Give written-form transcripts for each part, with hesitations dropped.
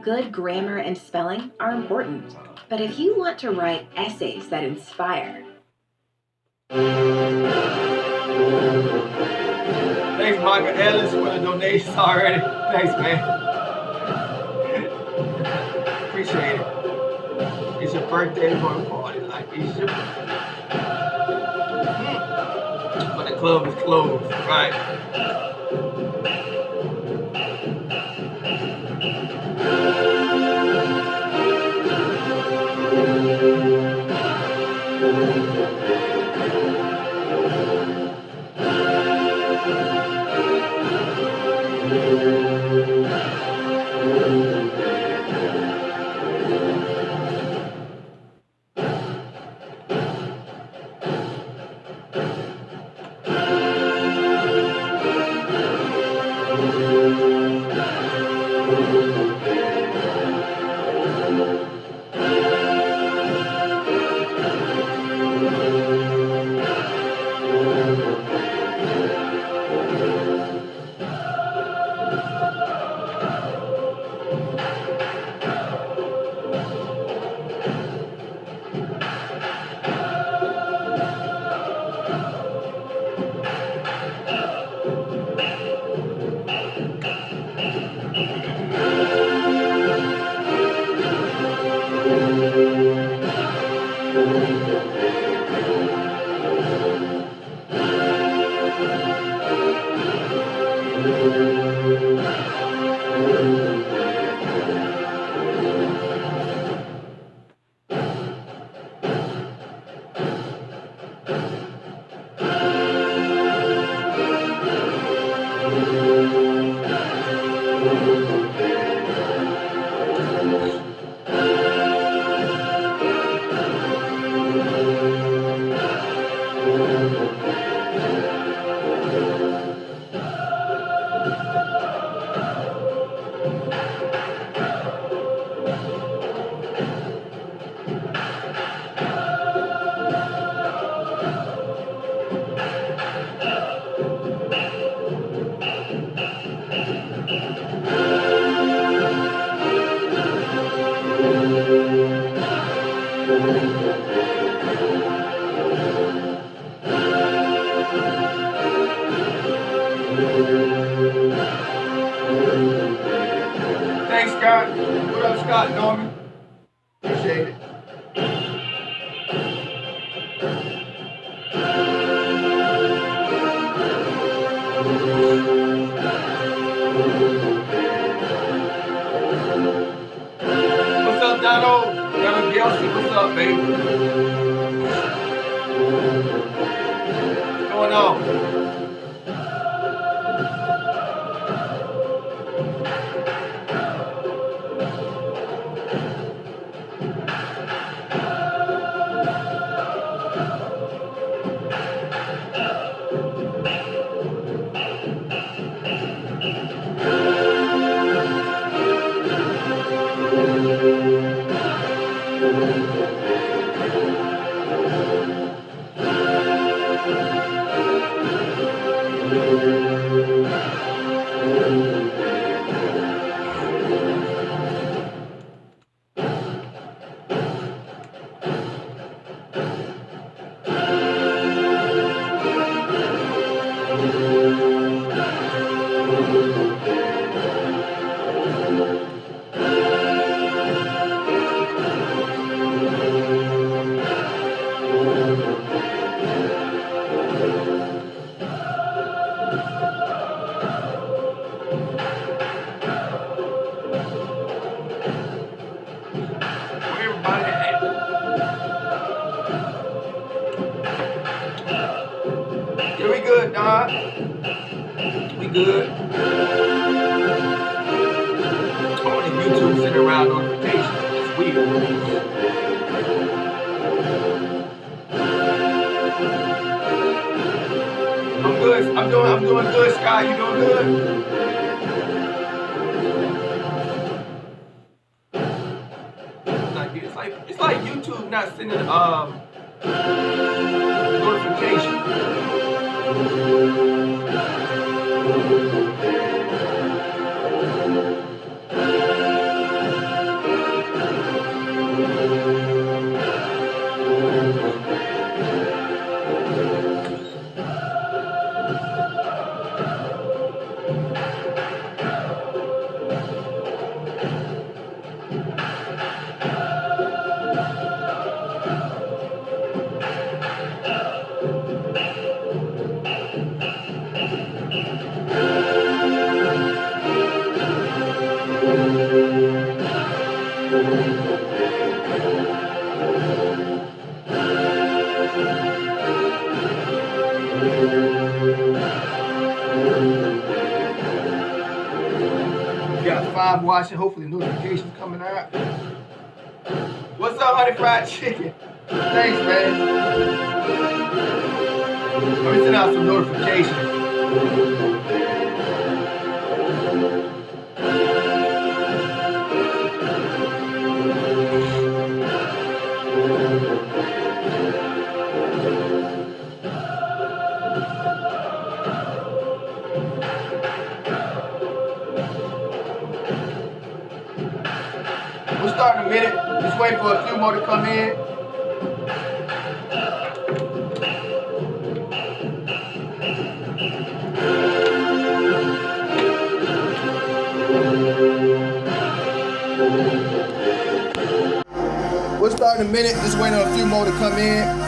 Good grammar and spelling are important, but if you want to write essays that inspire, thanks, Michael Ellis, for the donations already. Thanks, man. Appreciate it. It's your birthday, we're going to party like it's your birthday. But the club is closed, right? Thanks, Scott. What up, Scott Norman? Appreciate it. What's up, Donald? Donald Gelsey, what's up, baby? What's going on? We good. Only YouTube sitting around notifications. It's weird. I'm good. I'm doing good, Sky. You doing good? It's like YouTube not sending notifications. live watching. Hopefully notifications coming out. What's up, honey fried chicken? Thanks, man. Let me send out some notifications. We'll start in a minute. Just wait for a few more to come in. We'll start in a minute. Just wait on a few more to come in.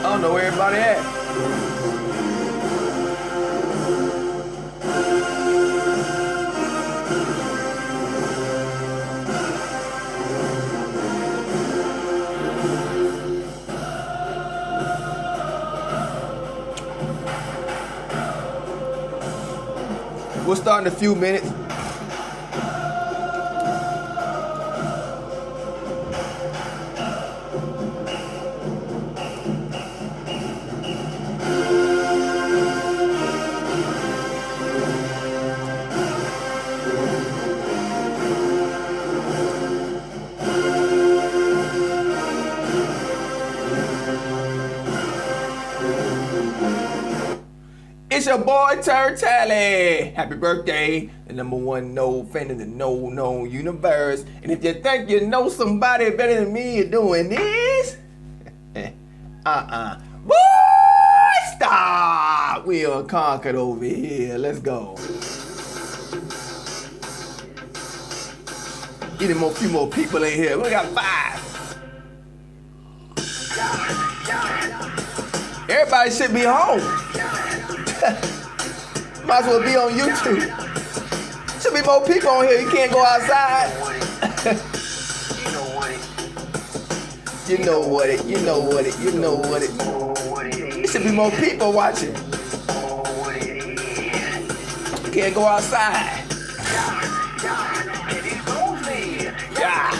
I don't know where everybody at. We'll start in a few minutes. It's your boy Turnt. Happy birthday, the #1 no fan in the no universe. And if you think you know somebody better than me, you're doing this. Boy, stop. We are conquered over here. Let's go. Get a few more people in here. We got 5. Everybody should be home. Might as well be on YouTube. Should be more people on here. You can't go outside. You know what it. There should be more people watching. You can't go outside. Yeah.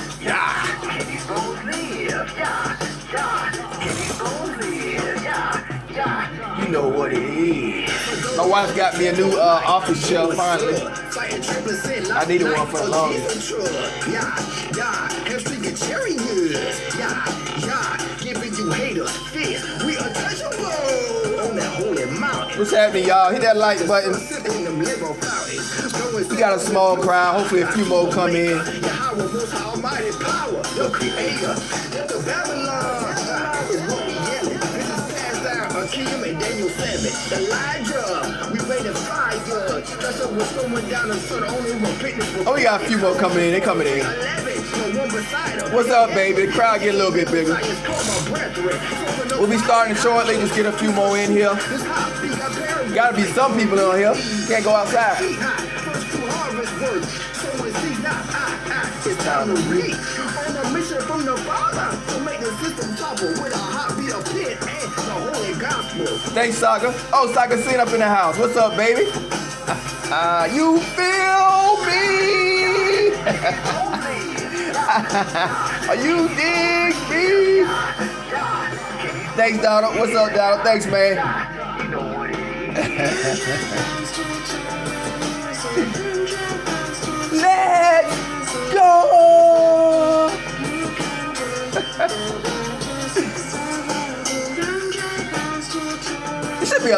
You know what it is. My wife got me a new office chair finally. I needed one for the longest. What's happening, y'all? Hit that like button. We got a small crowd. Hopefully a few more come in. Oh, we got a few more coming in. They coming in. What's up, baby? The crowd get a little bit bigger. We'll be starting shortly. Just get a few more in here. Gotta be some people on here. Can't go outside. It's time to reach. On a mission from the Father to make the system topple with a hot beat of pit and the holy gospel. Thanks, Saga. Oh, Saga seen up in the house. What's up, baby? You feel me? You dig me? Thanks, Donald. What's up, Donald? Thanks, man. Let's go. It should be a.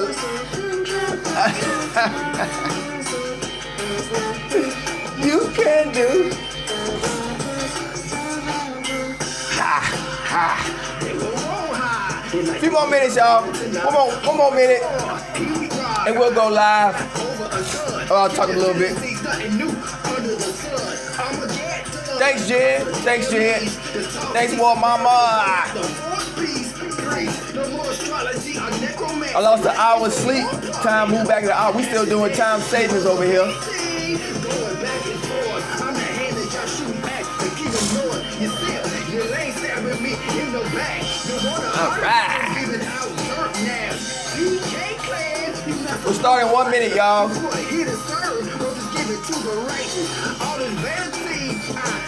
You can do. A few more minutes, y'all. One more minute, and we'll go live. I'll talk a little bit. Thanks, Jen. Thanks, War Mama. I lost an hour's sleep. Time moved back to the hour. We still doing time savings over here. All right. We'll start in 1 minute, y'all. All this vanity,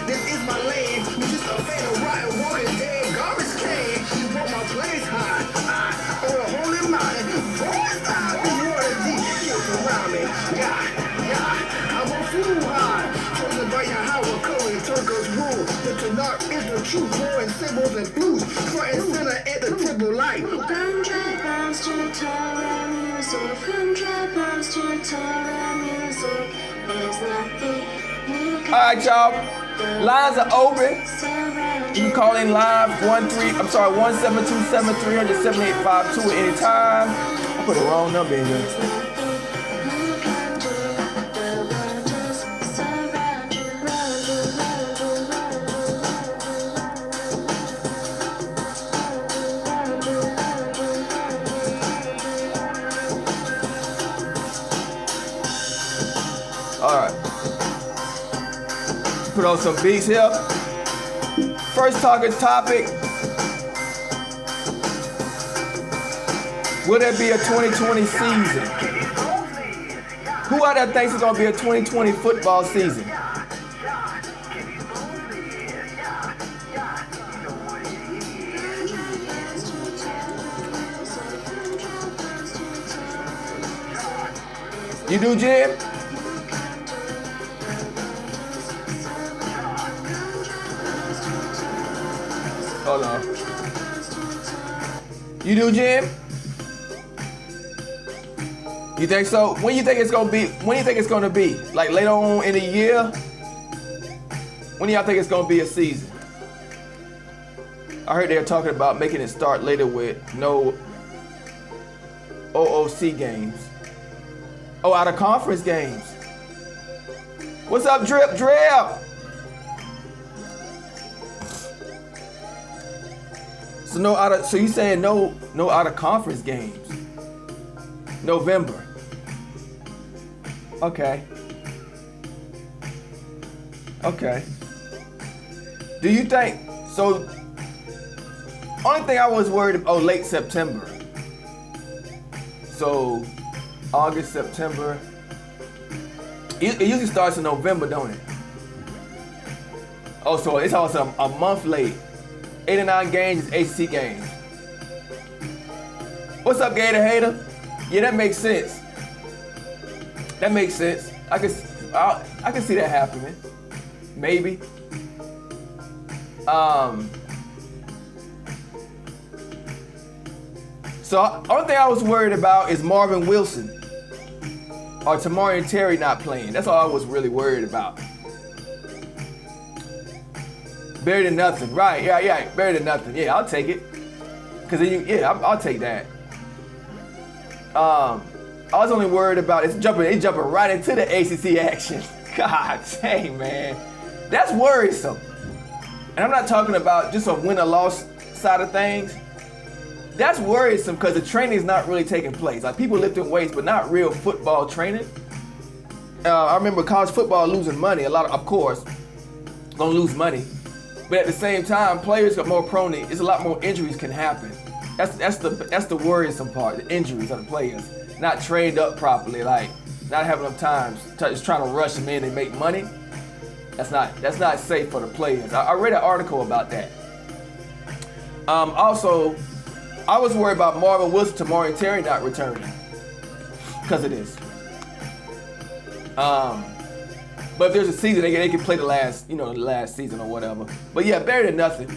this is my lane. You just a fan of rotten water, dead garbage can. You want my place high, or a holy mountain. Boys, be water deep, kids around me. Yeah, I'm a fool high. Chosen by Yahweh, coloring Turkish rule. The Tanakh is the truth, blowing symbols and blues. Front and center at the temple light. 100 pounds to Torah music, 100 pounds to Torah music. There's nothing you can. All right, y'all. Lines are open. You can call in live 1-727-300-7852 at any time. I put the wrong number in here. All right. Put on some beats here. First talking topic. Will there be a 2020 season? Who out there thinks it's going to be a 2020 football season? You do, Jim? Hold on. You do, Jim? You think so? When you think it's gonna be? When do you think it's gonna be? Like later on in the year? When do y'all think it's gonna be a season? I heard they were talking about making it start later with no OOC games. Oh, out of conference games. What's up, Drip? So you saying no out of conference games? November. Okay. Do you think so? Only thing I was worried about, late September. So August, September. It usually starts in November, don't it? Oh, so it's also a month late. 8 or 9 games is ACC games. What's up, Gator Hater? Yeah, that makes sense. I can see that happening. Maybe. So only thing I was worried about is Marvin Wilson or Tamari and Terry not playing. That's all I was really worried about. Better than nothing, right? Yeah, better than nothing. Yeah, I'll take it. I'll take that. I was only worried about it's jumping right into the ACC action. God dang, man, that's worrisome. And I'm not talking about just a win or loss side of things. That's worrisome because the training is not really taking place. Like people lifting weights, but not real football training. I remember college football losing money. Of course, gonna lose money. But at the same time, players are more prone to. It's a lot more injuries can happen. That's the worrisome part. The injuries of the players not trained up properly, like not having enough time, just trying to rush them in and make money. That's not safe for the players. I read an article about that. Also, I was worried about Marvin Wilson, Tamari and Terry not returning because of this. But if there's a season, they can play the last season or whatever. But yeah, better than nothing.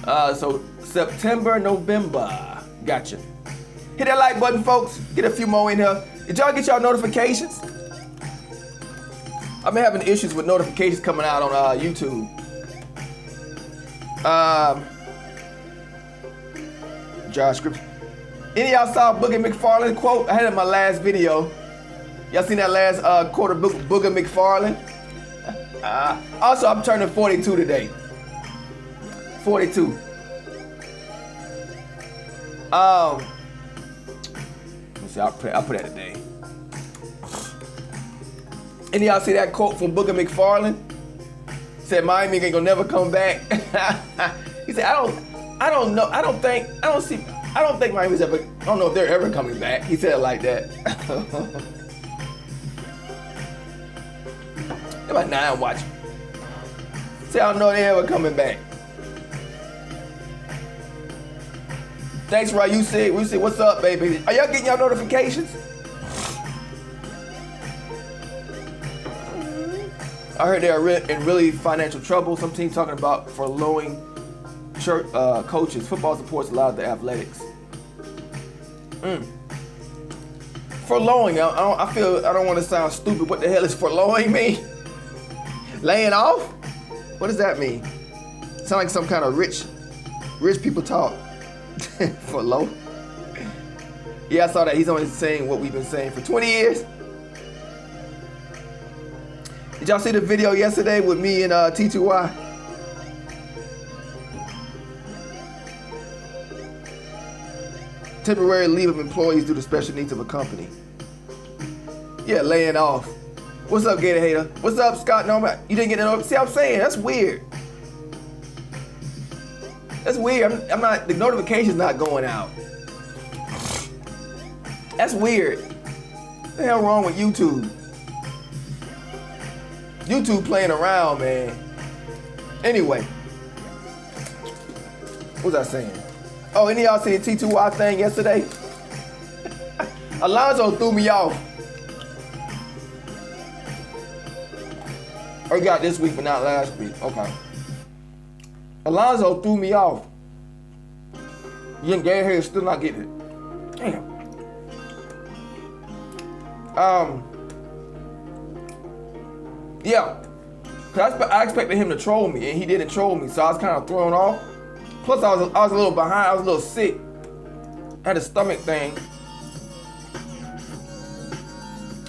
So September, November. Gotcha. Hit that like button, folks. Get a few more in here. Did y'all get y'all notifications? I've been having issues with notifications coming out on YouTube. Josh Scripps. Any of y'all saw Booger McFarlane quote? I had it in my last video. Y'all seen that last quote of Booger McFarlane? Also, I'm turning 42 today. 42. Let me see. I'll put that today. Any of y'all see that quote from Booger McFarlane? Said Miami ain't gonna never come back. He said, I don't know. I don't think Miami's ever. I don't know if they're ever coming back. He said it like that. About 9 watching. Say I don't know they're ever coming back. Thanks, Ray. You said, what's up, baby? Are y'all getting y'all notifications? I heard they are in really financial trouble. Some team talking about furloughing church coaches. Football supports a lot of the athletics. Furloughing. I feel I don't want to sound stupid. What the hell is furloughing mean? Laying off? What does that mean? Sound like some kind of rich people talk. Furlough. Yeah, I saw that. He's only saying what we've been saying for 20 years. Did y'all see the video yesterday with me and T2Y? Temporary leave of employees due to special needs of a company. Yeah, laying off. What's up, Gator Hater? What's up, Scott Norman? You didn't get it. See what I'm saying? That's weird. That's weird. I'm not, the notification's not going out. That's weird. What the hell wrong with YouTube? YouTube playing around, man. Anyway. What was I saying? Oh, any of y'all see the T2Y thing yesterday? Alonzo threw me off. Or he got this week, but not last week. Okay. Alonzo threw me off. Young Gary here still not getting it. Damn. Yeah. Cause I expected him to troll me, and he didn't troll me, so I was kind of thrown off. Plus, I was a little behind. I was a little sick. I had a stomach thing.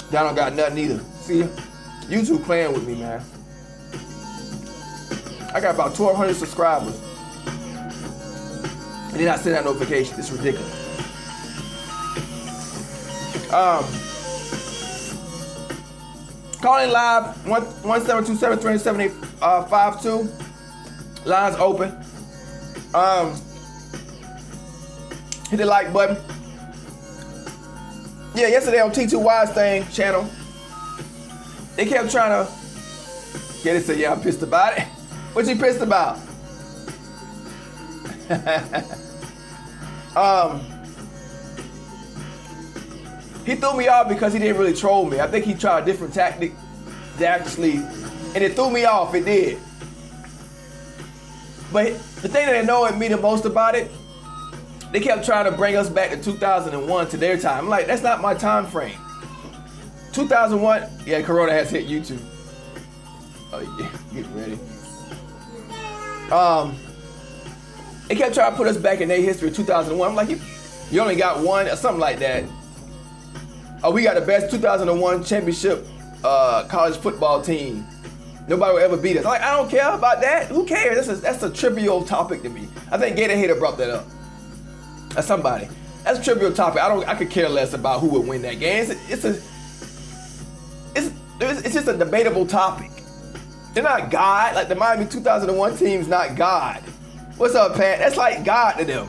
I don't got nothing either. See, YouTube playing with me, man. I got about 1,200 subscribers. And then I send out notifications. It's ridiculous. Calling live 1-727-378-52. Lines open. Hit the like button. Yeah, yesterday on T2Y's thing channel, they kept trying to get it. Say, yeah, I'm pissed about it. What you pissed about? He threw me off because he didn't really troll me. I think he tried a different tactic to actually, and it threw me off. It did. But the thing that annoyed me the most about it, they kept trying to bring us back to 2001 to their time. I'm like, that's not my time frame. 2001, yeah, Corona has hit YouTube. Oh yeah, get ready. They kept trying to put us back in their history, 2001. I'm like, you only got one or something like that. Oh, we got the best 2001 championship college football team. Nobody will ever beat us. I'm like, I don't care about that. Who cares? That's a trivial topic to me. I think Gator Hater brought that up. That's somebody. That's a trivial topic. I could care less about who would win that game. It's just a debatable topic. They're not God. Like the Miami 2001 team's not God. What's up, Pat? That's like God to them.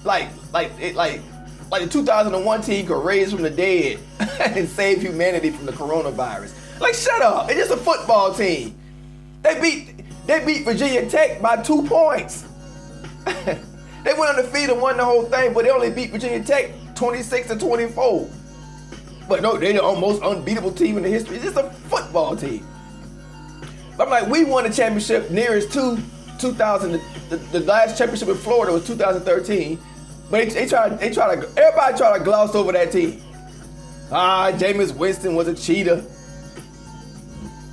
Like the 2001 team could raise from the dead and save humanity from the coronavirus. Like, shut up. It's just a football team. They beat Virginia Tech by 2 points. They went undefeated and won the whole thing, but they only beat Virginia Tech 26-24. But no, they're the almost unbeatable team in the history. It's just a football team. But I'm like, we won the championship nearest to 2000. The last championship in Florida was 2013. But everybody tried to gloss over that team. Jameis Winston was a cheater.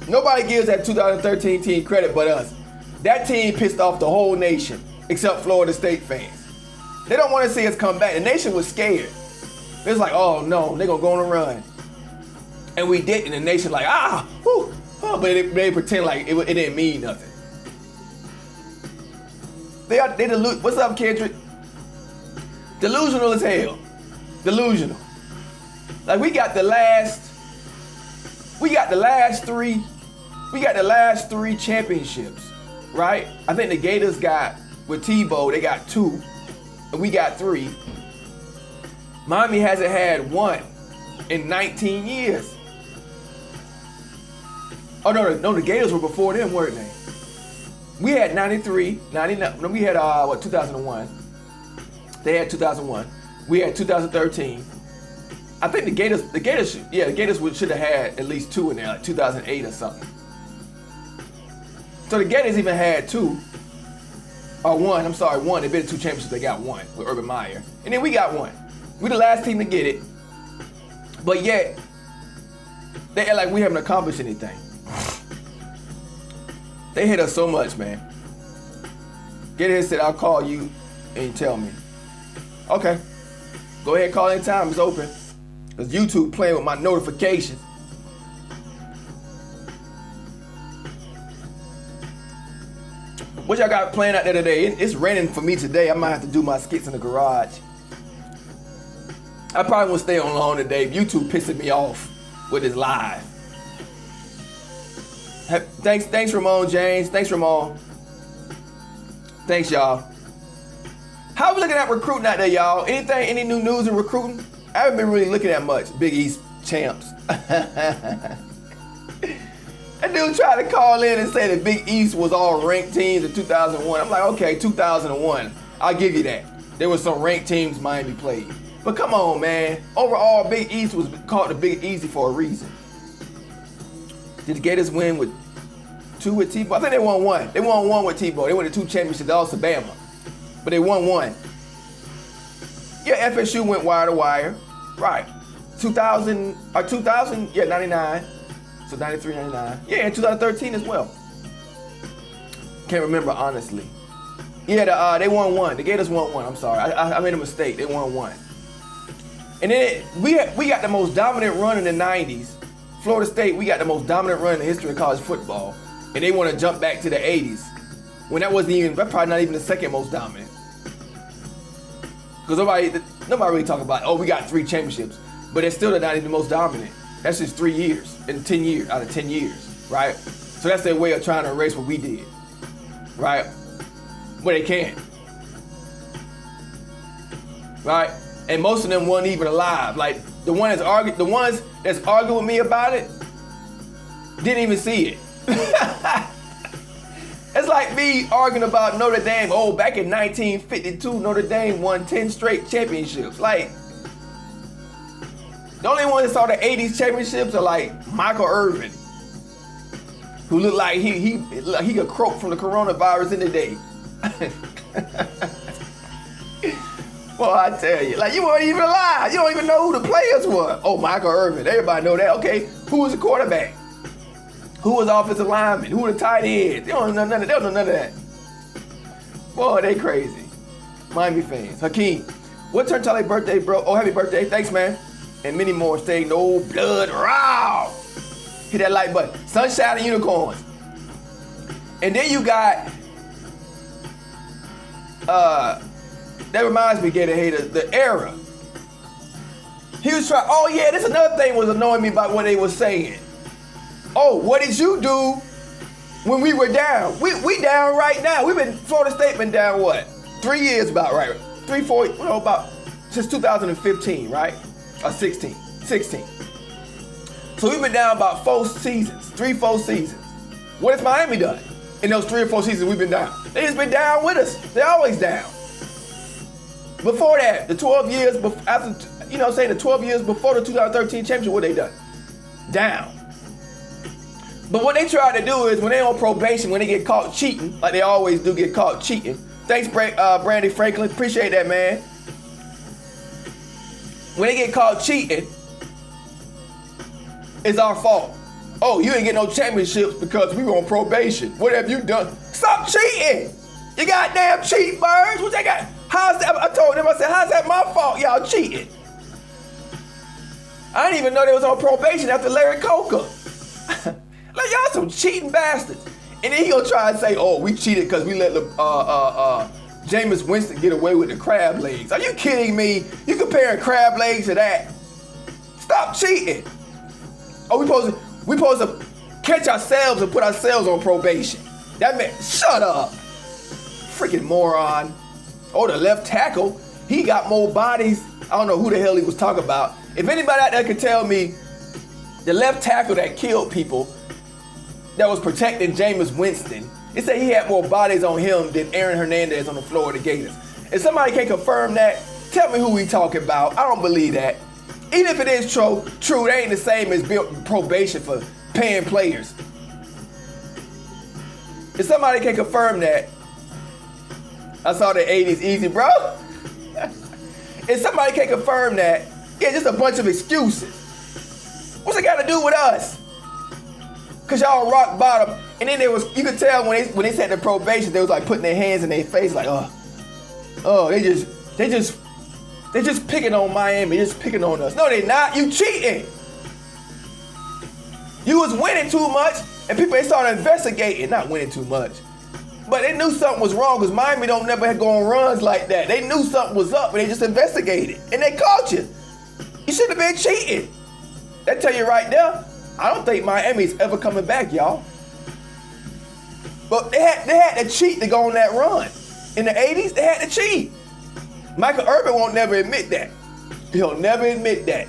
Nobody gives that 2013 team credit but us. That team pissed off the whole nation, except Florida State fans. They don't want to see us come back. The nation was scared. It was like, oh no, they're gonna go on a run. And we did, and the nation like, whew, but they pretend like it didn't mean nothing. They delusional. What's up, Kendrick? Delusional as hell. Delusional. Like we got the last three championships right? I think the Gators got, with Tebow, they got 2, and we got 3. Miami hasn't had 1 in 19 years. Oh, no, the Gators were before them, weren't they? We had 93, 99, no, we had, 2001. They had 2001. We had 2013. I think the Gators should have had at least 2 in there, like 2008 or something. So the Gators even had 2, or 1, I'm sorry, 1. They've been to 2 championships, they got 1 with Urban Meyer. And then we got 1. We're the last team to get it. But yet, they act like we haven't accomplished anything. They hit us so much, man. Gator said, I'll call you and tell me. Okay. Go ahead, call anytime, it's open. Because YouTube playing with my notifications. What y'all got planned out there today? It's raining for me today. I might have to do my skits in the garage. I probably won't stay on long today. YouTube pissing me off with his live. Thanks Ramon James. Thanks Ramon. Thanks y'all. How we looking at recruiting out there, y'all? Any new news in recruiting? I haven't been really looking at much. Big East champs. That dude tried to call in and say that Big East was all ranked teams in 2001. I'm like, okay, 2001. I'll give you that. There was some ranked teams Miami played. But come on, man. Overall, Big East was called the Big Easy for a reason. Did the Gators win with 2 with Tebow? I think they won 1. They won 1 with Tebow. They went to 2 championships, also Bama. But they won 1. Yeah, FSU went wire to wire. Right. 2000, yeah, 99. So 93, 99. Yeah, and 2013 as well. Can't remember, honestly. Yeah, they won 1. The Gators won 1. I'm sorry. I made a mistake. They won 1. And then we got the most dominant run in the 90s. Florida State, we got the most dominant run in the history of college football. And they want to jump back to the 80s. When that's probably not even the second most dominant. Because nobody really talking about, we got 3 championships. But it's still not even the most dominant. That's just 3 years, in 10 years, out of 10 years, right? So that's their way of trying to erase what we did, right? But they can't, right? And most of them weren't even alive. Like the ones that's arguing with me about it didn't even see it. It's like me arguing about Notre Dame. Oh, back in 1952, Notre Dame won 10 straight championships. Like, the only one that saw the 80s championships are like Michael Irvin, who looked like he could croak from the coronavirus in the day. Well, I tell you, like, you weren't even alive. You don't even know who the players were. Oh, Michael Irvin. Everybody know that. Okay, who was the quarterback? Who was offensive lineman? Who were the tight ends? They don't know none of that. Boy, they crazy. Miami fans. Hakeem, what Turnt birthday, bro? Oh, happy birthday. Thanks, man. And many more. Stay no blood raw. Hit that like button. Sunshine and unicorns. And then you got that reminds me, Gator Hater, the era. He was trying, oh yeah, this another thing was annoying me about what they were saying. Oh, what did you do when we were down? We down right now. Florida State been down what? 3 years about, right? 3, 4, about since 2015, right? Or 16. So we've been down about 4 seasons, 3, 4 seasons. What has Miami done in those 3 or 4 seasons we've been down? They just been down with us. They're always down. Before that, the 12 years after, the 12 years before the 2013 championship, what they done? Down. But what they try to do is when they're on probation, when they get caught cheating, like they always do get caught cheating. Thanks, Brandy Franklin. Appreciate that, man. When they get caught cheating, it's our fault. Oh, you ain't get no championships because we were on probation. What have you done? Stop cheating! You goddamn cheating birds. What they got? How's that? I told them, I said, how's that my fault? Y'all cheating. I didn't even know they was on probation after Larry Coker. Like, y'all some cheating bastards. And then he gonna try and say, oh, we cheated because we let Jameis Winston get away with the crab legs. Are you kidding me? You comparing crab legs to that? Stop cheating. Oh, we supposed to catch ourselves and put ourselves on probation. That man, shut up. Freaking moron. Oh, the left tackle. He got more bodies. I don't know who the hell he was talking about. If anybody out there could tell me the left tackle that killed people, that was protecting Jameis Winston, they say he had more bodies on him than Aaron Hernandez on the floor of the Gators. If somebody can confirm that, tell me who we talking about. I don't believe that. Even if it is true, it ain't the same as probation for paying players. If somebody can confirm that, I saw the 80s easy, bro. If somebody can confirm that, yeah, just a bunch of excuses. What's it got to do with us? Cause y'all rock bottom, and then you could tell when they said the probation, they was like putting their hands in their face, like, they just picking on Miami, just picking on us. No, they not. You cheating. You was winning too much, and they started investigating, not winning too much. But they knew something was wrong, because Miami don't never go on runs like that. They knew something was up, and they just investigated, and they caught you. You should have been cheating. That tell you right there, I don't think Miami's ever coming back, y'all. But they had to cheat to go on that run. In the 80s, they had to cheat. Michael Irvin won't never admit that. He'll never admit that.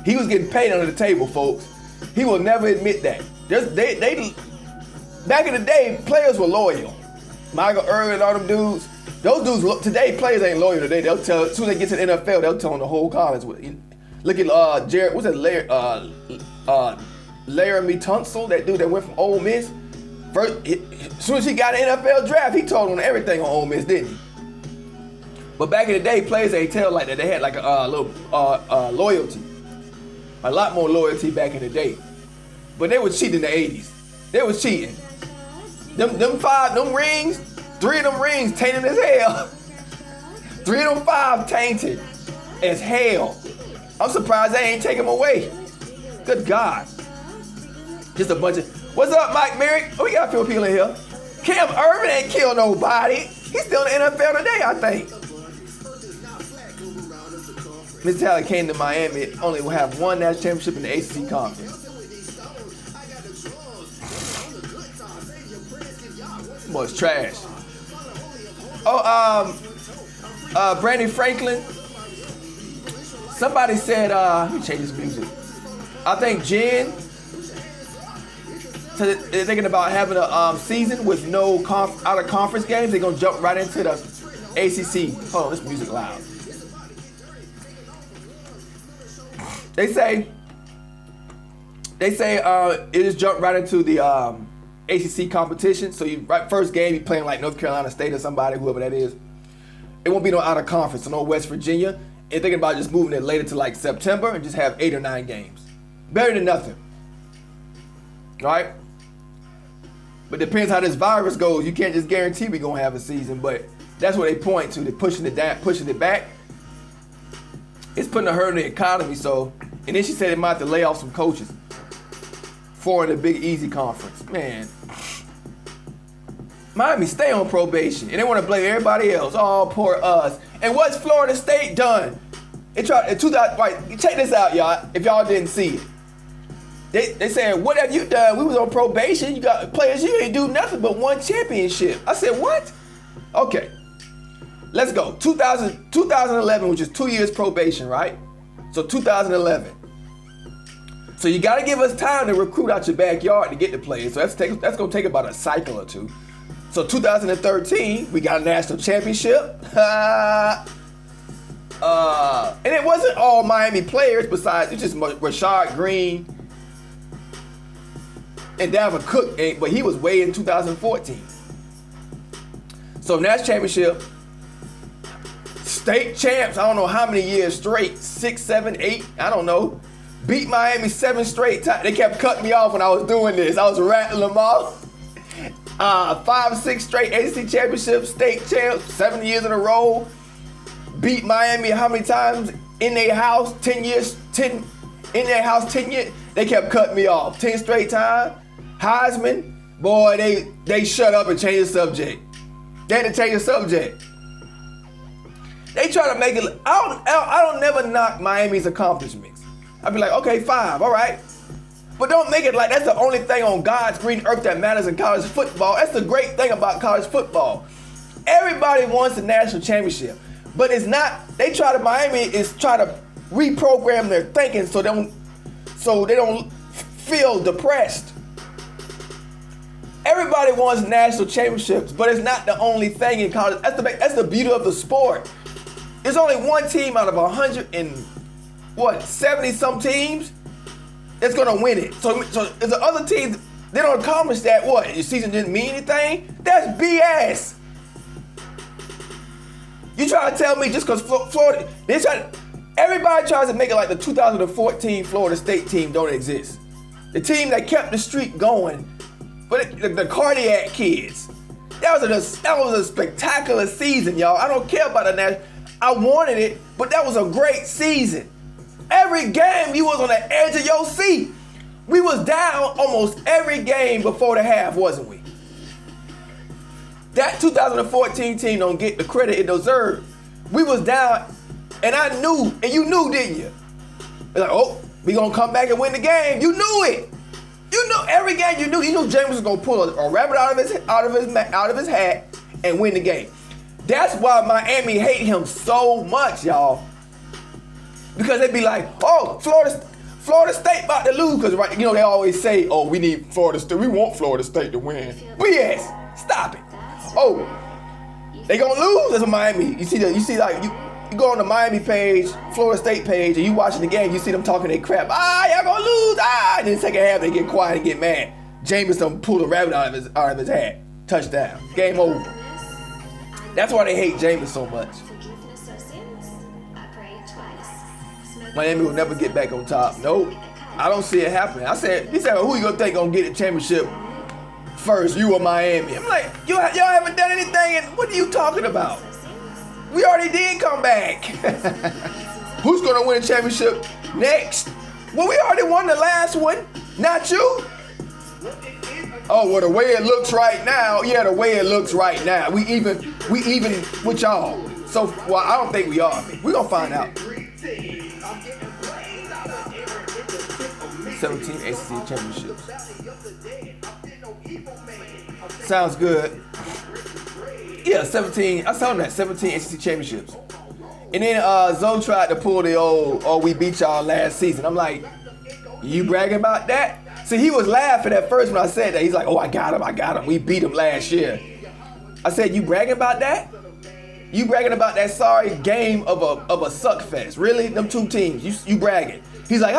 He was getting paid under the table, folks. He will never admit that. Back in the day, players were loyal. Michael Irvin and all them dudes, those dudes, today, players ain't loyal today. They'll tell, as soon as they get to the NFL, they'll tell them the whole college. Look at Jared, what's that, Laramie Tunsil, that dude that went from Ole Miss. First, as soon as he got an NFL draft, he told them everything on Ole Miss, didn't he? But back in the day, players ain't tell like that. They had like a little loyalty. A lot more loyalty back in the day. But they was cheating in the 80s. They was cheating. Them rings, 3 of them rings tainted as hell. 3 of them 5 tainted as hell. I'm surprised they ain't take them away. Good God. Just a bunch of, what's up, Mike Merrick? Oh, we got people in here. Cam Irvin ain't killed nobody. He's still in the NFL today, I think. Mr. Talley came to Miami, only will have one national championship in the ACC conference. Boy's trash. Oh, Brandon Franklin. Somebody said, let me change this music. I think Jen, so they're thinking about having a season with no out of conference games. They're gonna jump right into the ACC. Hold on, this music loud. They say it just jumped right into the ACC competition. So first game, you playing like North Carolina State or somebody, whoever that is. It won't be no out of conference, so no West Virginia. And thinking about just moving it later to like September and just have 8 or 9 games. Better than nothing. Right? But depends how this virus goes. You can't just guarantee we're gonna have a season, but that's what they point to. They're pushing it back. It's putting a hurt in the economy, so, and then she said they might have to lay off some coaches for the Big Easy Conference. Man, Miami stay on probation, and they want to blame everybody else. Oh, poor us. And what's Florida State done? They tried in 2000. Right, check this out, y'all. If y'all didn't see it, they said, "What have you done? We was on probation. You got players. You ain't do nothing but won championship." I said, "What?" Okay. Let's go. 2011, which is 2 years probation, right? So 2011. So you got to give us time to recruit out your backyard to get the players. So that's going to take about a cycle or two. So 2013, we got a national championship. And it wasn't all Miami players besides, it's just Rashad Green and Dalvin Cook, but he was way in 2014. So national championship. State champs, I don't know how many years straight, 6, 7, 8, I don't know. Beat Miami 7 straight times. They kept cutting me off when I was doing this. I was rattling them off. 5, 6 straight ACC championships, state champs, 7 years in a row. Beat Miami how many times in their house? 10 years, 10 in their house, 10 years. They kept cutting me off. 10 straight times. Heisman, boy, they shut up and changed the subject. They had to change the subject. They try to make it. I don't never knock Miami's accomplishments. I'd be like, okay, 5, all right. But don't make it like that's the only thing on God's green earth that matters in college football. That's the great thing about college football. Everybody wants the national championship, but it's not. Miami is try to reprogram their thinking so they don't feel depressed. Everybody wants national championships, but it's not the only thing in college. That's the beauty of the sport. There's only one team out of 70 some teams that's gonna win it. So if the other teams they don't accomplish that, what? Your season didn't mean anything? That's BS. You try to tell me just because Florida, everybody tries to make it like the 2014 Florida State team don't exist. The team that kept the streak going, but the cardiac kids. That was a spectacular season, y'all. I don't care about the national. I wanted it, but that was a great season. Every game you was on the edge of your seat. We was down almost every game before the half, wasn't we? That 2014 team don't get the credit it deserved. We was down, and I knew, and you knew, didn't you? Like, oh, we gonna come back and win the game. You knew it. You knew every game. You knew James was gonna pull a rabbit out of his hat and win the game. That's why Miami hate him so much, y'all. Because they be like, oh, Florida State about to lose, because right, they always say, oh, we need Florida State. We want Florida State to win. BS. Stop it. Oh, they gonna lose? That's what Miami. You see like you go on the Miami page, Florida State page, and you watching the game, you see them talking their crap. Y'all gonna lose. And then the second half they get quiet and get mad. Jameson pulled a rabbit out of his hat. Touchdown. Game over. That's why they hate Jameson so much. Miami will never get back on top. Nope. I don't see it happening. He said, well, who you gonna think gonna get the championship first, you or Miami? I'm like, y'all haven't done anything, and what are you talking about? We already did come back. Who's gonna win the championship next? Well, we already won the last one, not you. Oh, well, the way it looks right now, yeah, the way it looks right now. We even with y'all. So, well, I don't think we are. We're gonna find out. 17 ACC championships. Sounds good. Yeah, 17. I saw that 17 ACC championships. And then Zoe tried to pull the old, oh, we beat y'all last season. I'm like, you bragging about that? See, he was laughing at first when I said that. He's like, oh, I got him. We beat him last year. I said, you bragging about that? You bragging about that sorry game of a suck fest? Really? Them two teams? You bragging? He's like,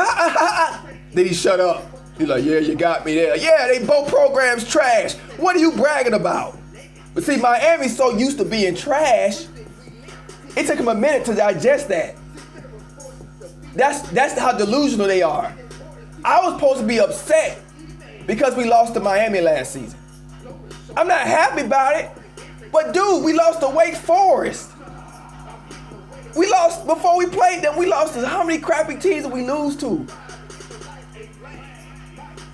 Then he shut up. He's like, yeah, you got me there. Yeah, they both programs trash. What are you bragging about? But see, Miami's so used to being trash, it took him a minute to digest that. That's how delusional they are. I was supposed to be upset because we lost to Miami last season. I'm not happy about it, but dude, we lost to Wake Forest. We lost before we played them. We lost to how many crappy teams did we lose to?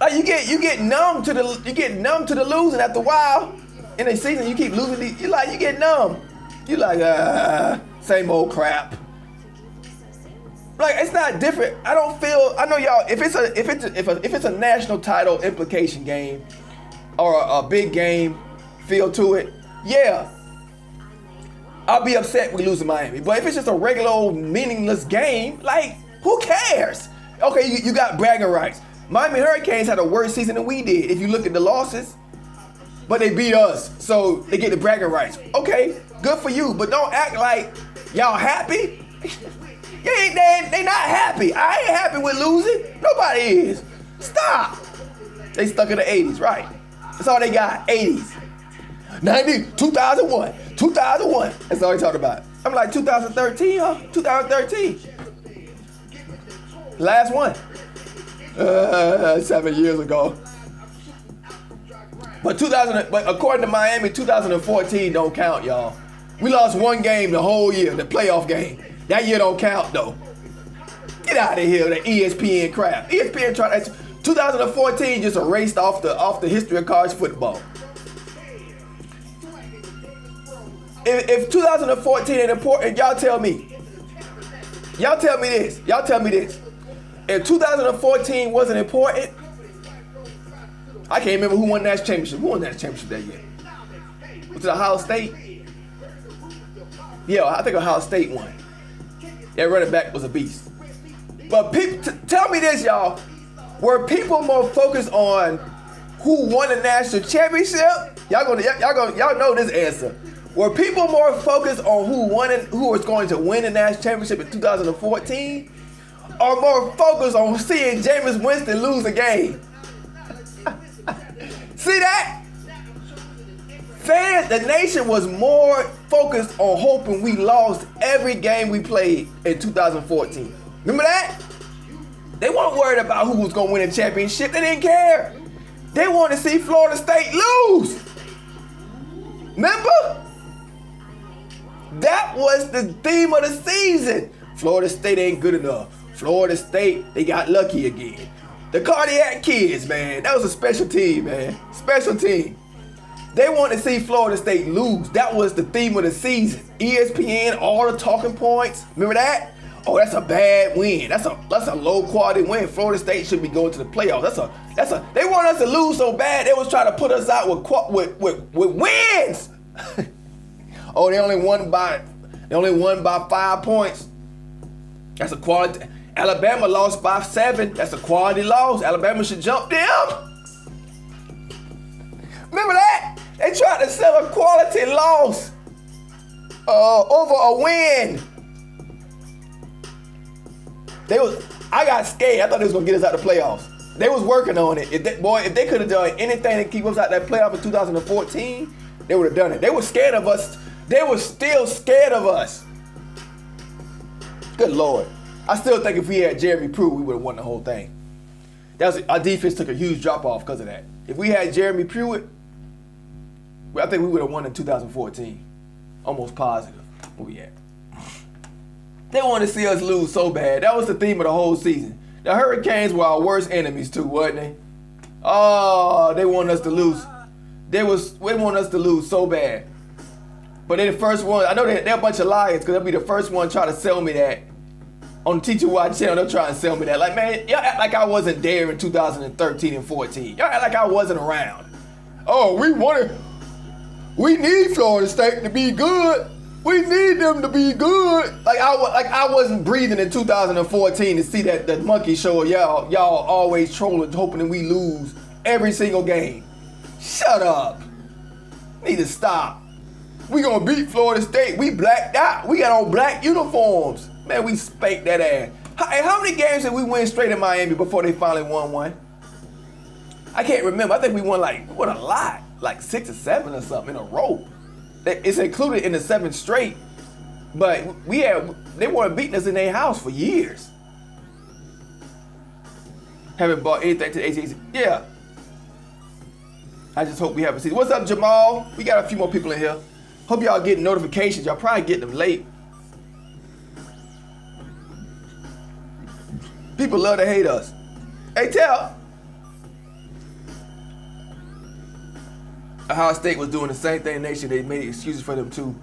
Like you get numb to the losing after a while. In a season, you keep losing. You get numb. You like same old crap. Like it's not different. I know y'all. If it's a national title implication game or a big game feel to it, yeah, I'll be upset we lose to Miami. But if it's just a regular old meaningless game, like who cares? Okay, you got bragging rights. Miami Hurricanes had a worse season than we did. If you look at the losses, but they beat us, so they get the bragging rights. Okay, good for you, but don't act like y'all happy. They not happy. I ain't happy with losing. Nobody is. Stop. They stuck in the 80s, right? That's all they got, 80s. 90, 2001. That's all they talk about. I'm like, 2013, huh? 2013. Last one. 7 years ago. But according to Miami, 2014 don't count, y'all. We lost one game the whole year, the playoff game. That year don't count, though. Get out of here, that ESPN crap. ESPN tried that. 2014 just erased off the history of college football. If 2014 ain't important, y'all tell me this. If 2014 wasn't important, I can't remember who won that championship. Who won that championship that year? Was it Ohio State? Yeah, I think Ohio State won. That running back was a beast. But people, tell me this, y'all. Were people more focused on who won the national championship? Y'all know this answer. Were people more focused on who was going to win the national championship in 2014? Or more focused on seeing Jameis Winston lose a game? See that? Fans, the nation was more focused on hoping we lost every game we played in 2014. Remember that? They weren't worried about who was going to win a championship. They didn't care. They wanted to see Florida State lose. Remember? That was the theme of the season. Florida State ain't good enough. Florida State, they got lucky again. The Cardiac Kids, man. That was a special team, man. Special team. They wanted to see Florida State lose. That was the theme of the season. ESPN, all the talking points. Remember that? Oh, that's a bad win. That's a low quality win. Florida State should be going to the playoffs. They want us to lose so bad. They was trying to put us out with wins. Oh, they only won by 5 points. That's a quality. Alabama lost by 7. That's a quality loss. Alabama should jump them. Remember that? They tried to sell a quality loss over a win. I got scared. I thought they was gonna get us out of the playoffs. They was working on it. If they could have done anything to keep us out that playoff in 2014, they would have done it. They were scared of us. They were still scared of us. Good Lord. I still think if we had Jeremy Pruitt, we would have won the whole thing. Our defense took a huge drop off because of that. If we had Jeremy Pruitt, I think we would have won in 2014. Almost positive. Where we at? They wanted to see us lose so bad. That was the theme of the whole season. The Hurricanes were our worst enemies too, wasn't they? Oh, they wanted us to lose. They wanted us to lose so bad. But they're the first one. I know they're a bunch of liars because they'll be the first one trying to sell me that. On the Teacher Watch channel, they'll try and sell me that. Like, man, y'all act like I wasn't there in 2013 and 14. Y'all act like I wasn't around. Oh, we need Florida State to be good. We need them to be good. Like I wasn't breathing in 2014 to see that monkey show of y'all always trolling, hoping that we lose every single game. Shut up. Need to stop. We gonna beat Florida State. We blacked out. We got on black uniforms. Man, we spanked that ass. How many games did we win straight in Miami before they finally won one? I can't remember. I think we won a lot. Like 6 or 7 or something in a row. It's included in the 7 straight. But they weren't beating us in their house for years. Haven't bought anything to the ACC. Yeah. I just hope we have a season. What's up, Jamal? We got a few more people in here. Hope y'all getting notifications. Y'all probably getting them late. People love to hate us. Hey, tell. Ohio State was doing the same thing nation. They made excuses for them too.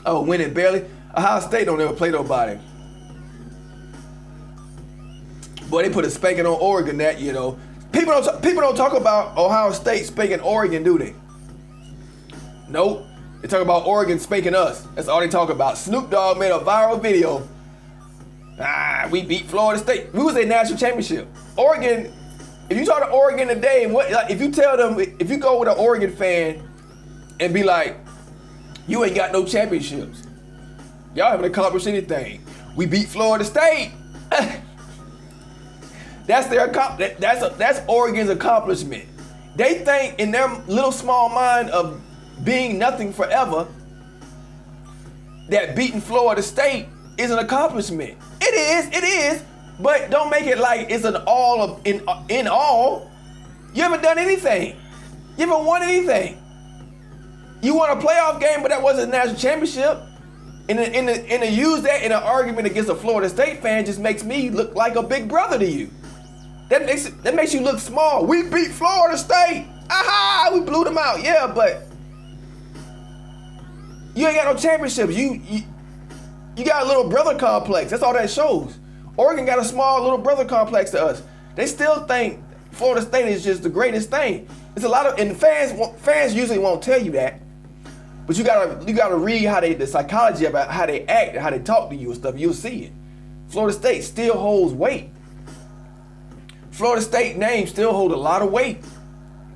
Oh, winning barely. Ohio State don't ever play nobody. Boy, they put a spanking on Oregon that year though. People don't talk about Ohio State spanking Oregon, do they? Nope. They talk about Oregon spanking us. That's all they talk about. Snoop Dogg made a viral video. We beat Florida State. We was a national championship. Oregon. If you talk to Oregon today, if you tell them, if you go with an Oregon fan and be like, you ain't got no championships. Y'all haven't accomplished anything. We beat Florida State. That's Oregon's accomplishment. They think in their little small mind of being nothing forever that beating Florida State is an accomplishment. It is. But don't make it like it's an all in all. You haven't done anything. You haven't won anything. You won a playoff game, but that wasn't a national championship. And to use that in an argument against a Florida State fan just makes me look like a big brother to you. That makes you look small. We beat Florida State. Aha! We blew them out. Yeah, but you ain't got no championships. You got a little brother complex. That's all that shows. Oregon got a small little brother complex to us. They still think Florida State is just the greatest thing. It's a lot of, and fans usually won't tell you that, but you gotta read how the psychology about how they act, how they talk to you and stuff. You'll see it. Florida State still holds weight. Florida State name still hold a lot of weight.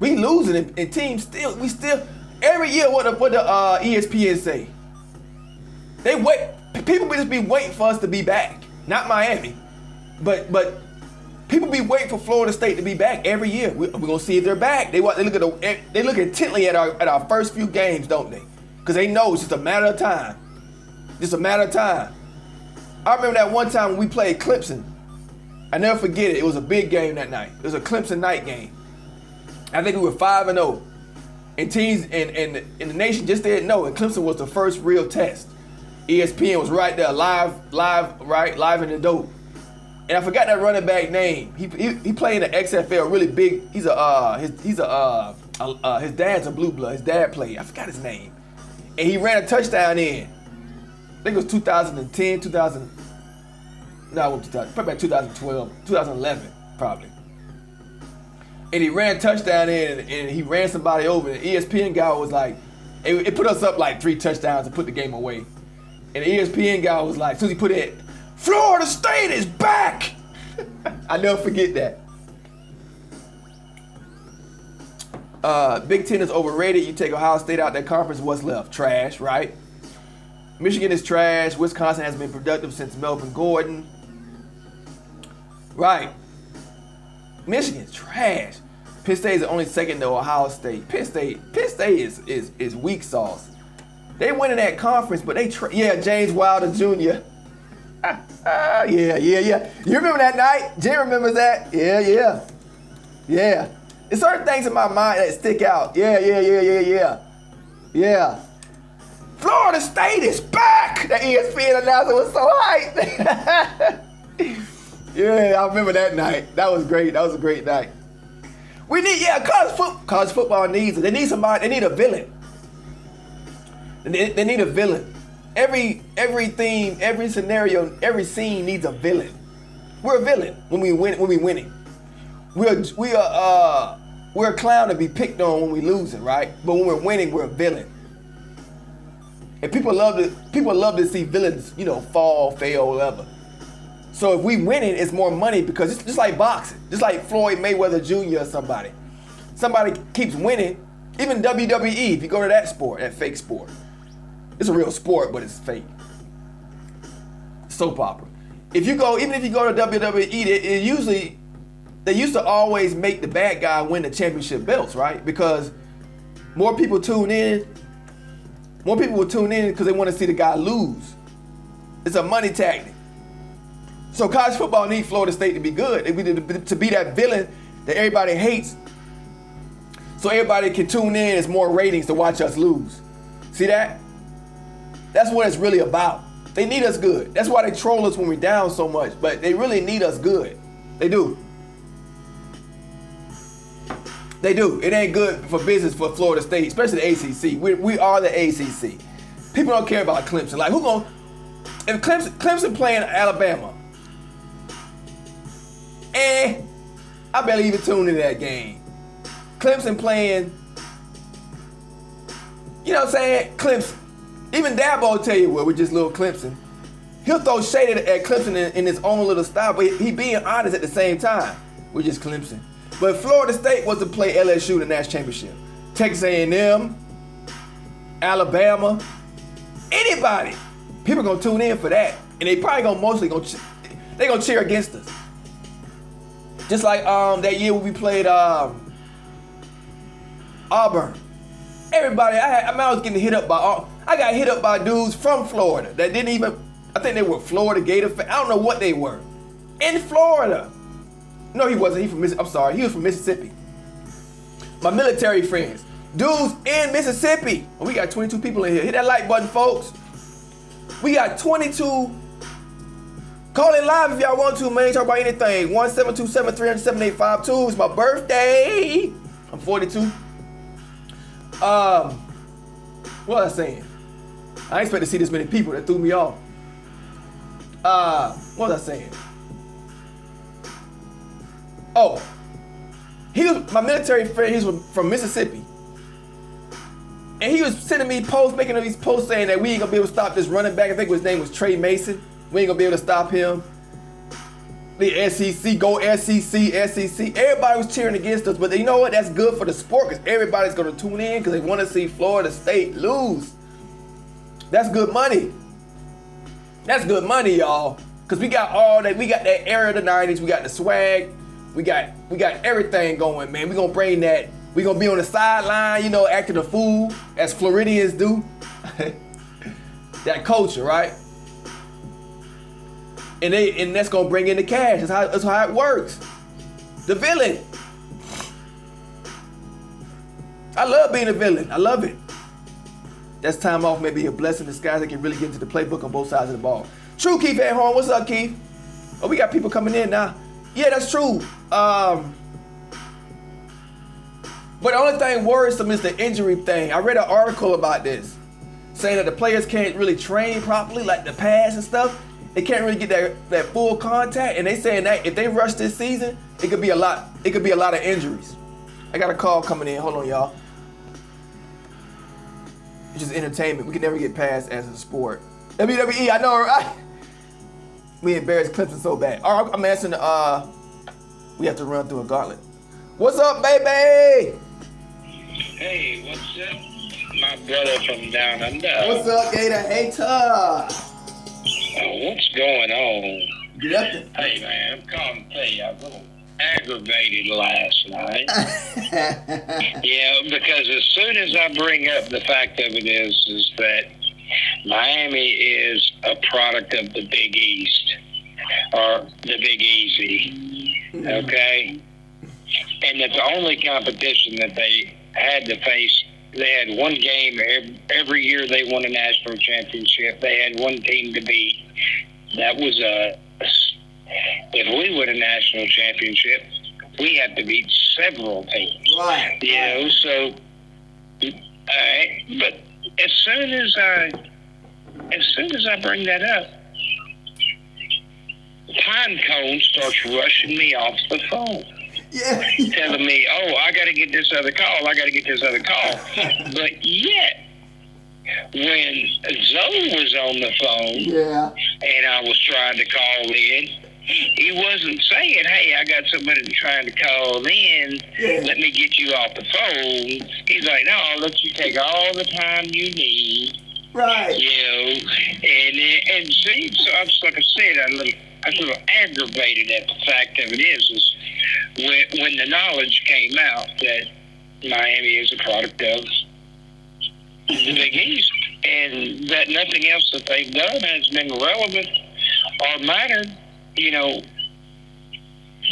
We losing and teams still, every year what the ESPN say. They wait, people just be waiting for us to be back. Not Miami, but people be waiting for Florida State to be back every year. We're gonna see if they're back. They look intently at our first few games, don't they? Because they know it's just a matter of time. Just a matter of time. I remember that one time when we played Clemson. I never forget it. It was a big game that night. It was a Clemson night game. I think we were 5-0. And teams and the nation just didn't know. And Clemson was the first real test. ESPN was right there, live in the dope. And I forgot that running back name. He played in the XFL, really big. His dad's a blue blood. His dad played. I forgot his name. And he ran a touchdown in. I think it was 2010, 2000. No, it was 2000, probably 2012, 2011, probably. And he ran a touchdown in, and he ran somebody over. And the ESPN guy was like, it put us up like 3 touchdowns to put the game away. And the ESPN guy was like, as soon as he put it, Florida State is back! I never forget that. Big Ten is overrated. You take Ohio State out that conference, what's left? Trash, right? Michigan is trash. Wisconsin has been productive since Melvin Gordon. Right. Michigan's trash. Penn State is only second to Ohio State. Penn State is weak sauce. They win in that conference, but James Wilder Jr. Yeah. You remember that night? Jay remembers that? Yeah. There's certain things in my mind that stick out. Yeah. Florida State is back! The ESPN announcer was so hyped. Yeah, I remember that night. That was great. That was a great night. We need, college football needs it. They need somebody, they need a villain. They need a villain. Every theme, every scenario, every scene needs a villain. We're a villain when we winning. We're a clown to be picked on when we losing, right? But when we're winning, we're a villain. And people love to see villains, fall, fail, whatever. So if we winning, it's more money because it's just like boxing, just like Floyd Mayweather Jr. or somebody. Somebody keeps winning, even WWE, if you go to that sport, that fake sport. It's a real sport, but it's fake. Soap opera. Even if you go to WWE, they used to always make the bad guy win the championship belts, right? Because more people tune in. More people will tune in because they want to see the guy lose. It's a money tactic. So college football needs Florida State to be good. To be that villain that everybody hates. So everybody can tune in. It's more ratings to watch us lose. See that? That's what it's really about. They need us good. That's why they troll us when we're down so much. But they really need us good. They do. They do. It ain't good for business for Florida State, especially the ACC. We are the ACC. People don't care about Clemson. Like, if Clemson playing Alabama, I barely even tuned into that game. Clemson playing, you know what I'm saying? Clemson. Even Dabo will tell you, well, we're just little Clemson. He'll throw shade at Clemson in his own little style, but he being honest at the same time. We're just Clemson. But Florida State was to play LSU in the national championship. Texas A&M, Alabama, anybody. People gonna tune in for that, and they probably gonna cheer against us. Just like that year when we played Auburn. Everybody, I was getting hit up by. I got hit up by dudes from Florida that didn't even. I think they were Florida Gator fans. I don't know what they were. In Florida. No, he wasn't. I'm sorry. He was from Mississippi. My military friends. Dudes in Mississippi. Oh, we got 22 people in here. Hit that like button, folks. We got 22. Call in live if y'all want to, man. Talk about anything. 1-727-300-7852. It's my birthday. I'm 42. What was I saying? I ain't expect to see this many people. That threw me off. What was I saying? Oh, He was my military friend. He was from Mississippi. And he was sending me posts, making these posts saying that we ain't gonna be able to stop this running back. I think his name was Trey Mason. We ain't gonna be able to stop him. The SEC, go SEC, SEC. Everybody was cheering against us, but you know what? That's good for the sport because everybody's gonna tune in because they want to see Florida State lose. That's good money. That's good money, y'all. Because we got all that. We got that era of the 90s. We got the swag. We got everything going, man. We gonna bring that. We gonna be on the sideline, you know, acting a fool as Floridians do. That culture, right? And that's gonna bring in the cash. That's how it works. The villain. I love being a villain. I love it. That's time off may be a blessing in disguise. They can really get into the playbook on both sides of the ball. True, Keith at home. What's up, Keith? Oh, we got people coming in now. Yeah, that's true. But the only thing worrisome is the injury thing. I read an article about this, saying that the players can't really train properly, like the pass and stuff. They can't really get that full contact. And they saying that if they rush this season, it could be a lot. It could be a lot of injuries. I got a call coming in. Hold on, y'all. It's just entertainment. We can never get past as a sport. WWE, I know, right? We embarrassed Clemson so bad. All right, I'm answering the, we have to run through a gauntlet. What's up, baby? Hey, what's up? My brother from down under. What's up, Gator Hater? What's going on? Get up there. Hey, man, I'm calling to tell you, I was a little aggravated last night. Yeah, because as soon as I bring up the fact of it is that Miami is a product of the Big East, or the Big Easy, okay? And that the only competition that they had to face, they had one game every year they won a national championship. They had one team to beat. That was us. If we win a national championship, we have to beat several teams. Right. You know, so, but as soon as I bring that up, Pinecone starts rushing me off the phone. Yeah. Telling me, oh, I got to get this other call. But yet, when Zoe was on the phone, Yeah. and I was trying to call in, he wasn't saying, hey, I got somebody trying to call in. Yeah. Let me get you off the phone. He's like, no, I'll let you take all the time you need. Right. You know, and see, so I was, like I said, I was a little aggravated at the fact of it is when the knowledge came out that Miami is a product of the Big East, and that nothing else that they've done has been relevant or mattered, you know.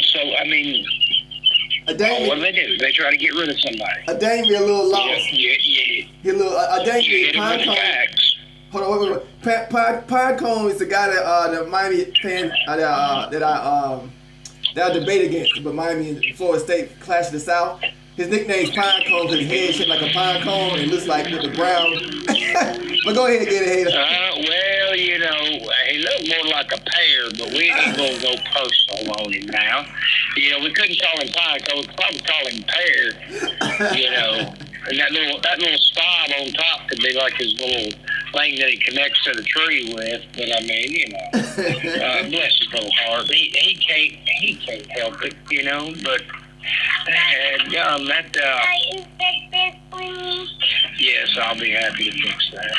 So, I mean, what do they do? They try to get rid of somebody. A dang me a little lost. Yeah. Get a little, a dang You me hit him with the facts. Hold on, wait. Pinecone is the guy that the Miami fan that I debate against, but Miami and Florida State clash of the South. His nickname's Pinecone because his head shaped like a pine cone and it looks like with the brown. But go ahead, get it, Hater. Well, you know, he looked more like a pear, but we ain't gonna go personal on him now. You know, we couldn't call him Pinecone, we could probably call him Pear. You know, and that little style on top could be like his little thing that he connects to the tree with. But I mean, you know, bless his little heart. He can't help it, you know. But yes, I'll be happy to fix that.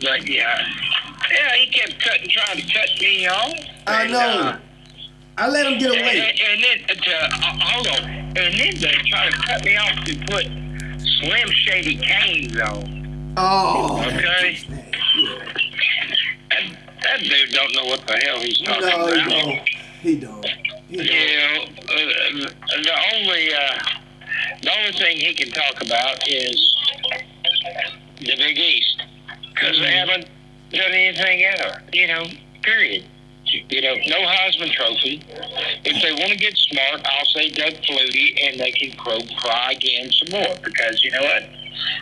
But yeah, he kept trying to cut me off. I know. I let him get away. And then hold on. And then they try to cut me off to put Slim Shady canes on. Oh. Okay. That dude don't know what the hell he's talking about. No, he don't. You know, the only thing he can talk about is the Big East, because they haven't done anything ever. You know, period. You know, no Heisman Trophy. If they want to get smart, I'll say Doug Flutie, and they can cry again some more, because you know what?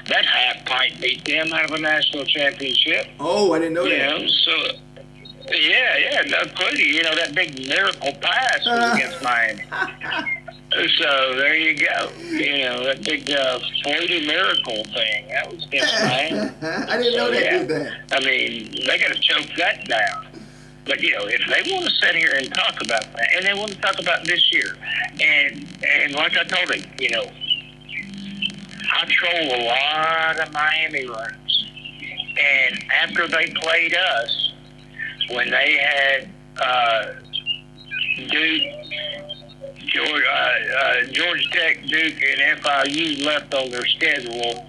That half pint beat them out of a national championship. Oh, I didn't know that. You know, so yeah, Doug Flutie. You know, that big miracle pass was against Miami. So there you go. That big floaty miracle thing. That was against Miami. I didn't know they did that. I mean, they got to choke that down. But, if they want to sit here and talk about that, and they want to talk about this year, and like I told him, I troll a lot of Miami runs. And after they played us, when they had Georgia Tech, Duke, and FIU left on their schedule,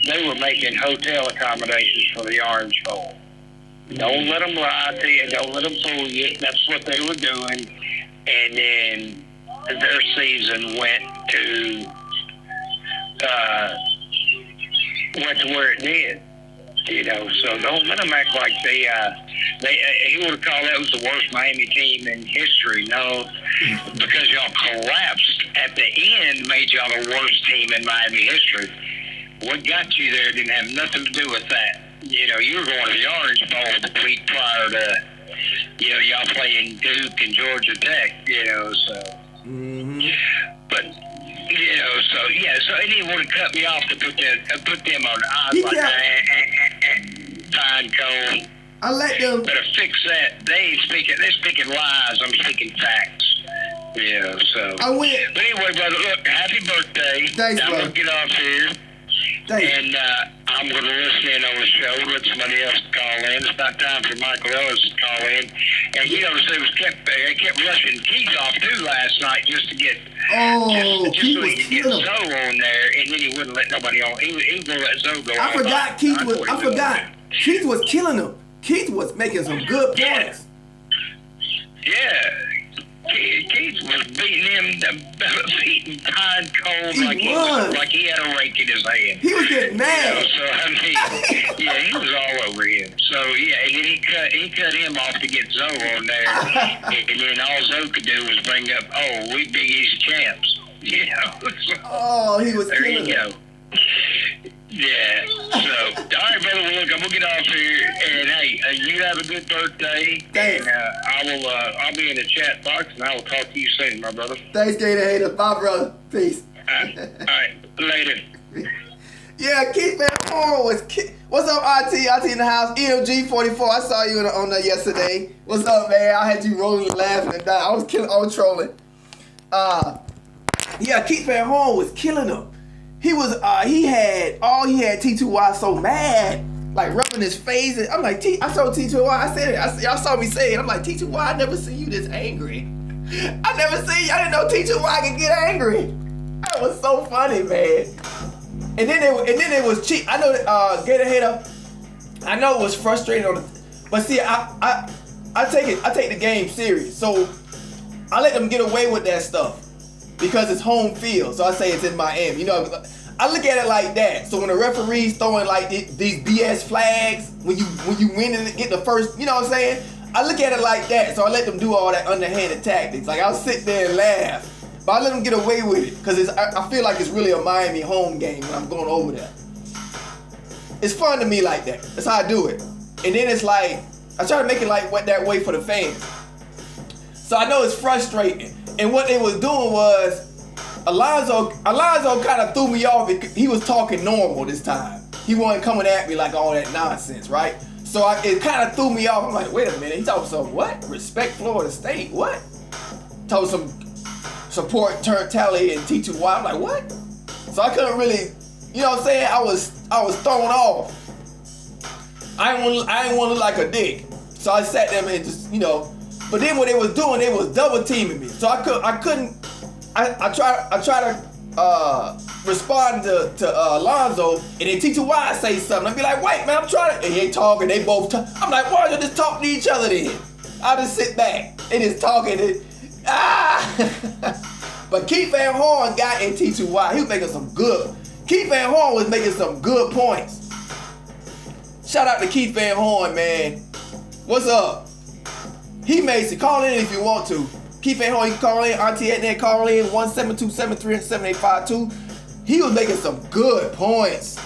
they were making hotel accommodations for the Orange Bowl. Don't let them lie to you. Don't let them fool you. That's what they were doing. And then their season went to where it did. So don't let them act like he would have called that was the worst Miami team in history. No, because y'all collapsed at the end, made y'all the worst team in Miami history. What got you there didn't have nothing to do with that. You were going to the Orange Bowl the week prior to, y'all playing Duke and Georgia Tech, so. Mm-hmm. But, so he didn't want to cut me off to put them on the odds fine cone. I let them. Better fix that. They're speaking lies. I'm speaking facts. So. I went. But anyway, brother, look, happy birthday. Thanks, I'm bro. going to get off here. Thanks. And I'm going to listen in on the show. Let somebody else call in. It's not time for Michael Ellis to call in. And they kept rushing Keith off too last night just to get Keith so was he could get killing him. Zoe on there, and then he wouldn't let nobody on. He was going to let Zoe go on. I forgot Keith was killing him. Keith was making some good points. Yeah. Keith was beating Pine Cold like he had a rake in his hand. He was getting mad. So I mean, he was all over him. So and then he cut him off to get Zoe on there, and then all Zoe could do was bring up, we Big East champs. So, he was there killing you him. go. Yeah. So, all right, brother. Well, look, I'm gonna get off here, and hey, you have a good birthday. Thanks. And I'll be in the chat box, and I will talk to you soon, my brother. Thanks, Gator Hater. Bye, brother. Peace. All right. Later. Yeah, Keith Van Horn was. What's up, IT in the house. EMG 44. I saw you on there yesterday. What's up, man? I had you rolling, and laughing, and dying. I was trolling. Yeah, Keith Van Horn was killing him. He was, he had T2Y so mad, like rubbing his face. And I'm like, I saw T2Y, I said it, y'all saw me say it. I'm like, T2Y, I never seen you this angry. I didn't know T2Y could get angry. That was so funny, man. And then it was cheap. I know that, Gator Hater, I know it was frustrating but see, I take the game serious. So I let them get away with that stuff. Because it's home field, so I say it's in Miami. I look at it like that. So when the referee's throwing like these BS flags, when you win and get the first, you know what I'm saying? I look at it like that. So I let them do all that underhanded tactics. Like I'll sit there and laugh, but I let them get away with it because I feel like it's really a Miami home game when I'm going over there. It's fun to me like that. That's how I do it. And then it's like I try to make it like that way for the fans. So I know it's frustrating. And what they was doing was, Alonzo kind of threw me off. He was talking normal this time. He wasn't coming at me like all that nonsense, right? So it kind of threw me off. I'm like, wait a minute. He talking some what? Respect Florida State. What? Talking some support Turnt Tally and T2Y. I'm like, what? So I couldn't really, you know what I'm saying? I was thrown off. I didn't want to look like a dick. So I sat there and just, But then what they was doing, they was double teaming me. So I couldn't. I try to respond to Alonzo, and then T2Y say something. I'd be like, wait, man, I'm trying to. And they talking. They both talk. I'm like, why don't you just talk to each other then? I'll just sit back. They just talking. But Keith Van Horn got in T2Y. He was making some good. Keith Van Horn was making some good points. Shout out to Keith Van Horn, man. What's up? He made it. Call in if you want to. Keith Van Horn, you can call in. Auntie Edna, call in 172-737-7852. He was making some good points.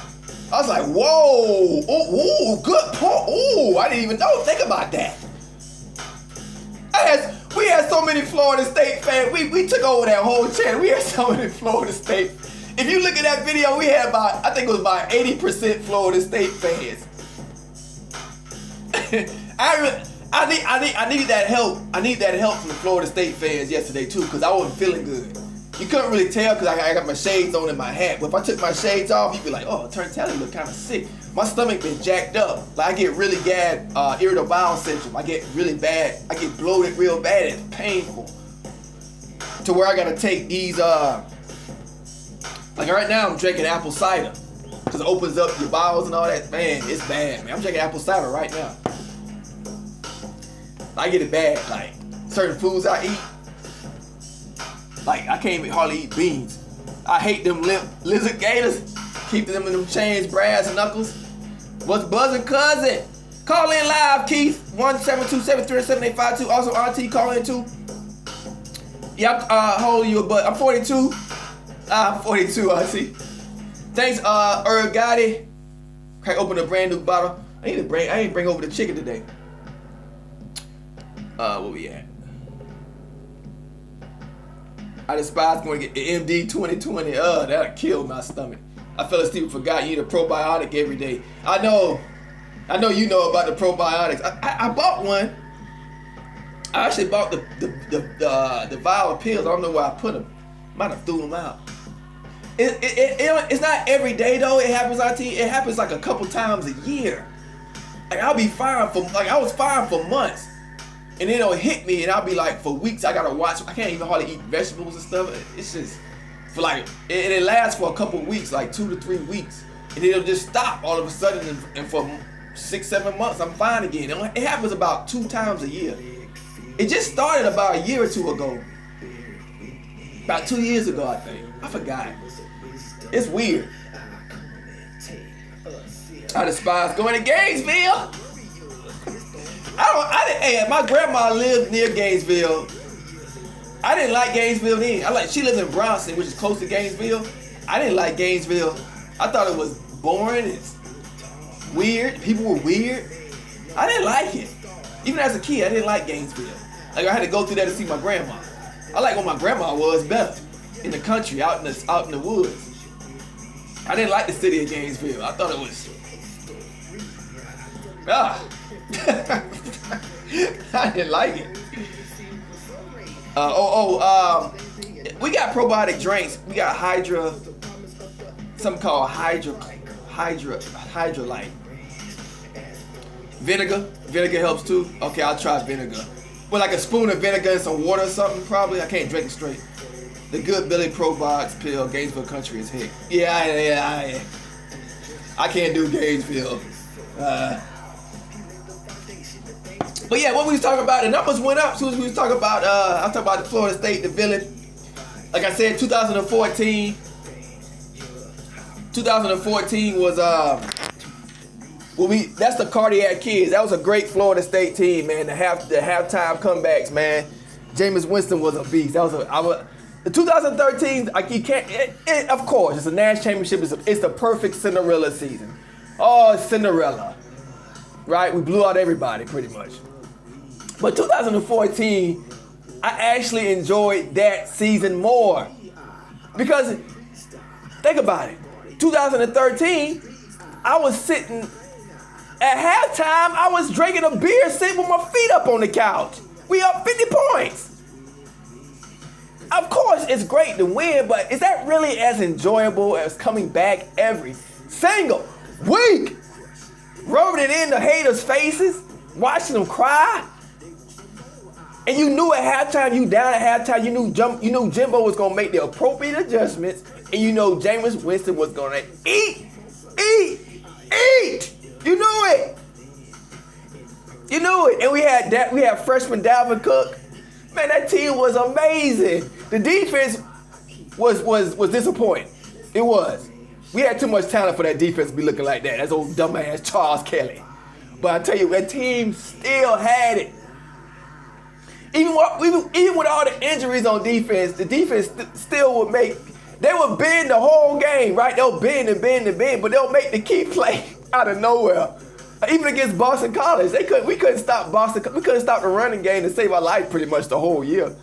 I was like, whoa, ooh, good point. Ooh, I didn't even know. Think about that. We had so many Florida State fans. We took over that whole channel. We had so many Florida State. If you look at that video, we had I think it was about 80% Florida State fans. I needed that help. I needed that help from the Florida State fans yesterday too, because I wasn't feeling good. You couldn't really tell because I got my shades on in my hat. But if I took my shades off, you'd be like, oh, Turnt look kind of sick. My stomach been jacked up. Like I get really bad irritable bowel syndrome. I get really bad. I get bloated real bad. It's painful. To where I gotta take these, like right now I'm drinking apple cider. Because it opens up your bowels and all that. Man, it's bad, man. I'm drinking apple cider right now. I get it bad. Like certain foods I eat. Like, I can't even hardly eat beans. I hate them lizard gators. Keep them in them chains, brass knuckles. What's buzzing, cousin? Call in live, Keith. 1-727-37852. Also, Auntie, call in too. Yeah, how old are you, bud? I'm 42. I'm 42, Auntie. Thanks, Gotti. Crack open a brand new bottle. I didn't bring over the chicken today. Where we at? I despise going to get the MD 2020. That'll kill my stomach. I fell asleep and forgot you need a probiotic every day. I know you know about the probiotics. I bought one. I actually bought the vial of pills. I don't know where I put them. Might have threw them out. It's not every day though. It happens, It happens like a couple times a year. Like I'll be fine I was fine for months. And then it'll hit me and I'll be like, for weeks I gotta watch. I can't even hardly eat vegetables and stuff. It's just, for like, it lasts for a couple weeks, like 2 to 3 weeks. And then it'll just stop all of a sudden and for 6-7 months I'm fine again. It happens about 2 times a year. It just started about a year or 2 ago. About 2 years ago, I think. I forgot. It's weird. I despise going to Gainesville. My grandma lived near Gainesville. I didn't like Gainesville then. She lived in Bronson, which is close to Gainesville. I didn't like Gainesville. I thought it was boring. It's weird. People were weird. I didn't like it. Even as a kid, I didn't like Gainesville. Like I had to go through there to see my grandma. I like where my grandma was better. In the country, out in the woods. I didn't like the city of Gainesville. I thought it was I didn't like it. We got probiotic drinks. We got something called Hydrolite. Vinegar helps too. Okay, I'll try vinegar. With like a spoon of vinegar and some water or something, probably. I can't drink it straight. The Good Billy Probiotics pill, Gainesville country is heck. Yeah. I can't do Gainesville. But yeah, what we was talking about, the numbers went up as soon as we was talking about, I was talking about the Florida State, the Village. Like I said, 2014 was, that's the Cardiac Kids. That was a great Florida State team, man. The halftime comebacks, man. Jameis Winston was a beast. The 2013, like you can't, of course, it's a national championship. It's the perfect Cinderella season. Oh, Cinderella. Right? We blew out everybody, pretty much. But 2014, I actually enjoyed that season more. Because, think about it. 2013, I was sitting, at halftime, I was drinking a beer sitting with my feet up on the couch. We up 50 points. Of course, it's great to win, but is that really as enjoyable as coming back every single week? Rubbing it in the haters' faces, watching them cry. And you knew at halftime, you down at halftime, you knew Jimbo was going to make the appropriate adjustments, and you know Jameis Winston was going to eat. You knew it. And we had freshman Dalvin Cook. Man, that team was amazing. The defense was disappointing. It was. We had too much talent for that defense to be looking like that. That's old dumbass Charles Kelly. But I tell you, that team still had it. Even with all the injuries on defense, the defense still would they would bend the whole game, right? They'll bend, but they'll make the key play out of nowhere. Even against Boston College, we couldn't stop Boston. We couldn't stop the running game to save our life pretty much the whole year.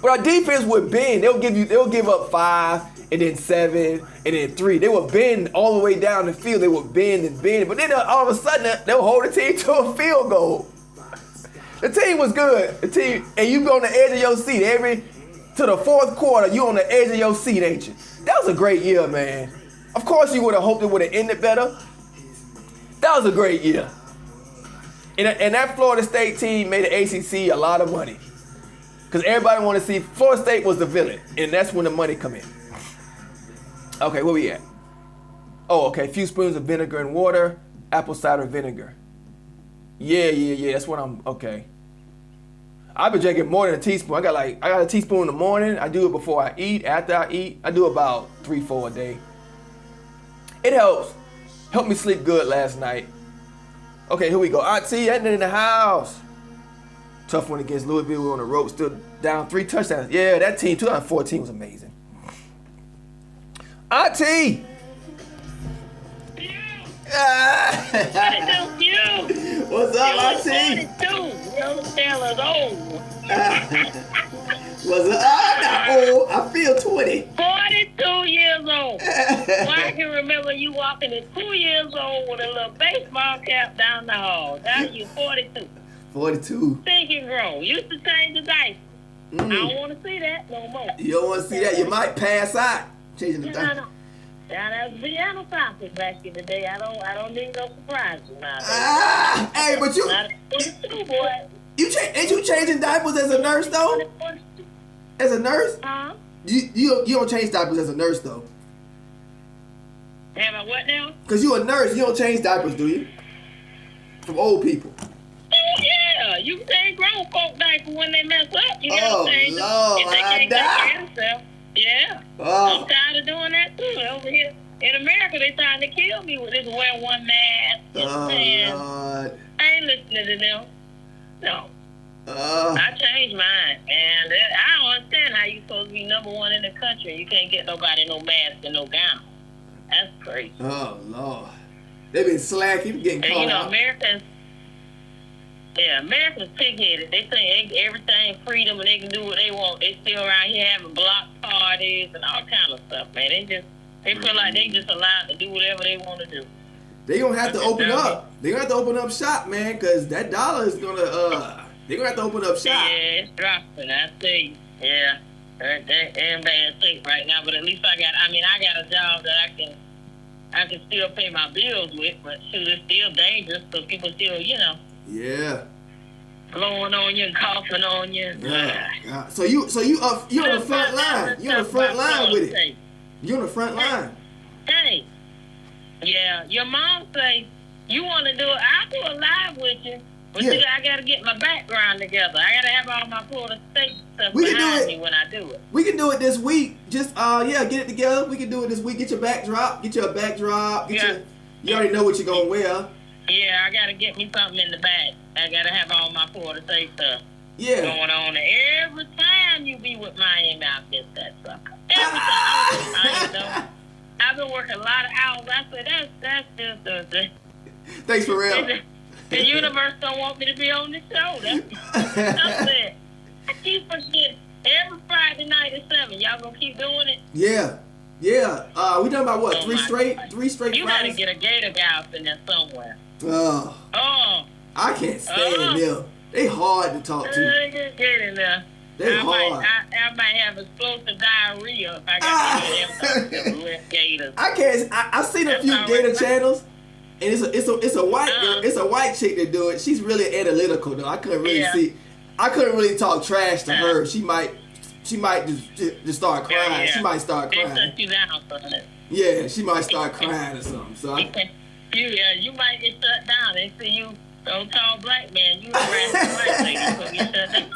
But our defense would bend. They'll give up 5 and then 7 and then 3. They would bend all the way down the field. They would bend and bend. But then all of a sudden they'll hold the team to a field goal. The team was good. And you go on the edge of your seat to the fourth quarter. You on the edge of your seat, ain't you? That was a great year, man. Of course, you would have hoped it would have ended better. That was a great year. And that Florida State team made the ACC a lot of money. Because everybody wanted to see Florida State was the villain. And that's when the money come in. Okay, where we at? Oh, okay. A few spoons of vinegar and water. Apple cider vinegar. Yeah. That's what I'm, okay. I've been drinking more than a teaspoon. I got a teaspoon in the morning. I do it before I eat, after I eat. I do about 3-4 a day. It helps. Helped me sleep good last night. Okay, here we go. Auntie, that in the house. Tough one against Louisville. We were on the rope, still down 3 touchdowns. Yeah, that team, 2014 was amazing. Auntie! What's up, Auntie? 42. Young fella's old. What's up? I'm not old. I feel 20. 42 years old. Well, I can remember you walking at 2 years old with a little baseball cap down the hall. Now you 42. 42. Thinking grown. Used to change the dice. I don't want to see that no more. You don't want to see that? You might pass out changing the dice. No. Down at the piano practice back in the day. I don't need no surprises now. Hey, but you. Not 42, boy. Ain't you changing diapers as a nurse though? As a nurse? Huh? You don't change diapers as a nurse though. Am I what now? Cause you a nurse, you don't change diapers, do you? From old people. Oh yeah, you can change grown folk diapers when they mess up. You gotta change them Lord, if they can't take care of themselves. Yeah. Oh. I'm tired of doing that too. Over here in America, they trying to kill me with this wear one mask. Lord. I ain't listening to them. No. I changed mine, and I don't understand how you supposed to be number one in the country. You can't get nobody no mask and no gown. That's crazy. Oh Lord, they been slacking, getting caught up. Americans pig-headed. They think everything freedom and they can do what they want. They still around here having block parties and all kind of stuff, man. They feel like they just allowed to do whatever they want to do. They gonna have to open up. They gonna have to open up shop, man, cause that dollar is gonna they gonna have to open up shop. Yeah, it's dropping. I see. Yeah, they're in bad shape right now. But at least I got a job that I can still pay my bills with. But shoot, it's still dangerous. So people still, Yeah. blowing on you and coughing on you. Yeah. So you on the front line. You on the front line with it. You on the front line. Hey. Yeah, your mom say you want to do it. I'll do a live with you. But Yeah. I got to get my background together. I got to have all my Florida State stuff We can do behind it. me when I do it. We can do it this week. Just get it together. We can do it this week. Get your backdrop. Get your backdrop. You already know what you're gonna wear. Yeah, I got to get me something in the back. I got to have all my Florida State stuff going on. Every time you be with Miami, I miss that sucker. Every time. I've been working a lot of hours. I said, that's just the Thanks for real. The universe don't want me to be on the show. That's it. I keep forgetting. Every Friday night at 7. Y'all gonna keep doing it? Yeah. We done about what? Three straight You Fridays? gotta get a gator guy up in there somewhere. Oh. I can't stand them. They hard to talk to. Get in there. They hard. I might have explosive diarrhea if I got them gators. I can't. I've seen a few gator channels, and it's a white girl. It's a white chick that do it. She's really analytical though. I couldn't really see. I couldn't really talk trash to her. She might just start crying. Yeah. She might start crying. They shut you down for it. Yeah, she might start crying or something. So you might get shut down. They see you so tall black man. You a rational white lady, so you shut down.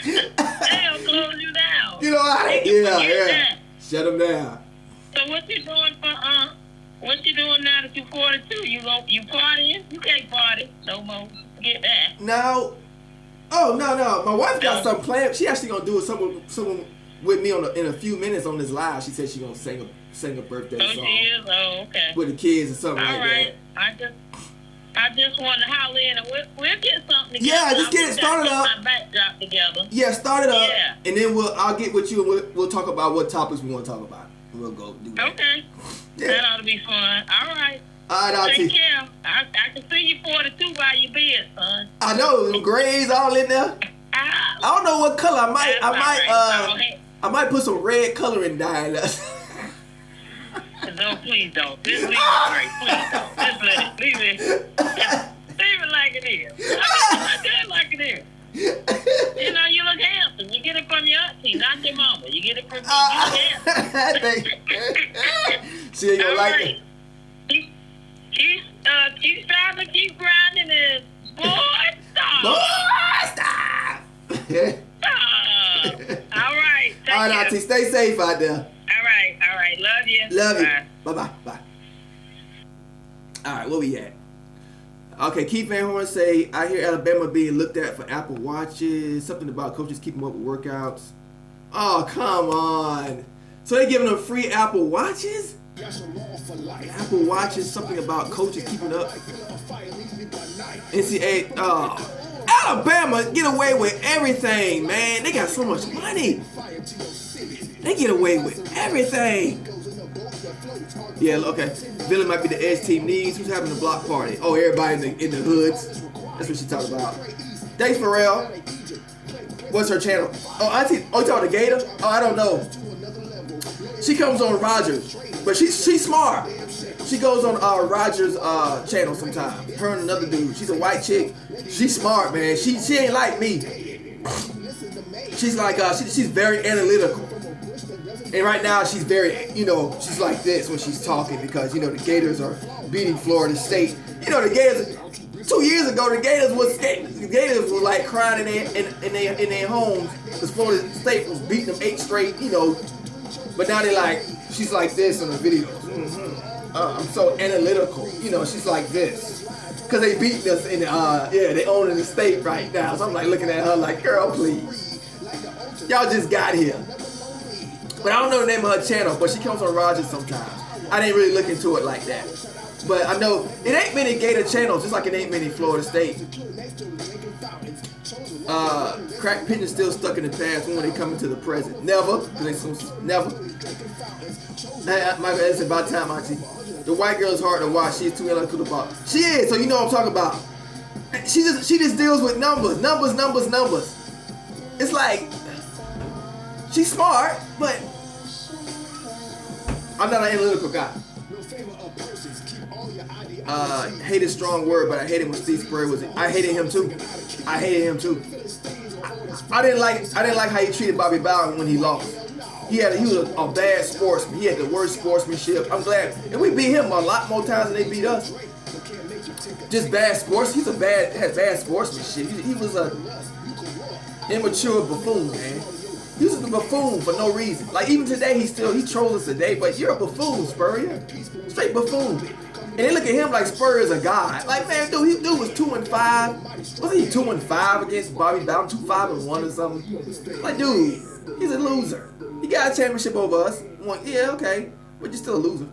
They'll close you down. You know how? Yeah. Shut them down. So what you doing what you doing now that you 42? You partying? You can't party no more. Forget that. No. Oh no. My wife got something planned. She actually gonna do something with me in a few minutes on this live. She said she gonna sing sing a birthday song. She is? Oh, okay. With the kids or something all like right. that. I just want to holler in and we'll get something together. Yeah, just get it started up. My backdrop together. Yeah, start it up. Yeah. And then I'll get with you and we'll talk about what topics we want to talk about. We'll go do that. Okay. Yeah. That ought to be fun. All right. All right, take care. I can see you 42 by your bed, son. I know, grays all in there. I don't know what color. I might put some red coloring dye in there. No, please don't. Just leave it straight. Please don't. Just leave it. Leave it like it is. I did like it is. You know, you look handsome. You get it from your auntie, not your mama. You get it from me. You handsome. See, you like it. Keep striving, keep grinding, and boy, stop. Stop. All right. All right, auntie, stay safe out there. All right. Love you. Love you. Bye. All right, where we at? Okay, Keith Van Horn say, I hear Alabama being looked at for Apple Watches. Something about coaches keeping up with workouts. Oh, come on. So they giving them free Apple Watches? Apple Watches, something about coaches keeping up. NCAA, Alabama get away with everything, man. They got so much money. They get away with everything. Yeah, okay. Villa might be the edge team needs. Who's having a block party? Oh, everybody in the hoods. That's what she talking about. Thanks, Pharrell. What's her channel? Oh, auntie. Oh, you talking to Gator? Oh, I don't know. She comes on Rogers, but she's smart. She goes on Rogers' channel sometimes. Her and another dude. She's a white chick. She's smart, man. She ain't like me. She's like she's very analytical. And right now she's very, she's like this when she's talking because, the Gators are beating Florida State. The Gators, 2 years ago, the Gators were like crying in their homes because Florida State was beating them 8 straight, But now she's like this in the videos. I'm so analytical. She's like this. Because they beating us in they owning the state right now. So I'm like looking at her like, girl, please. Y'all just got here. But I don't know the name of her channel, but she comes on Rogers sometimes. I didn't really look into it like that. But I know it ain't many Gator channels, just like it ain't many Florida State. Crack pigeons still stuck in the past when they come into the present. Never. Never. It's about time, Auntie. The white girl's hard to watch. She's too analytical about. She is, so you know what I'm talking about. She just deals with numbers. It's like she's smart, but I'm not an analytical guy. Hate is a strong word, but I hated when Steve Spurrier was. I hated him too. I didn't like how he treated Bobby Bowden when he lost. He was a bad sportsman. He had the worst sportsmanship. I'm glad, and we beat him a lot more times than they beat us. Just bad sports. Had bad sportsmanship. He was a immature buffoon, man. He was a buffoon for no reason. Like even today, he trolls us today. But you're a buffoon, Spurrier. Straight buffoon. And they look at him like Spurrier's a god. Like man, dude was 2-5. Wasn't he 2-5 against Bobby Bowden? 2-5-1 or something. Like dude, he's a loser. He got a championship over us. Yeah, okay, but you're still a loser.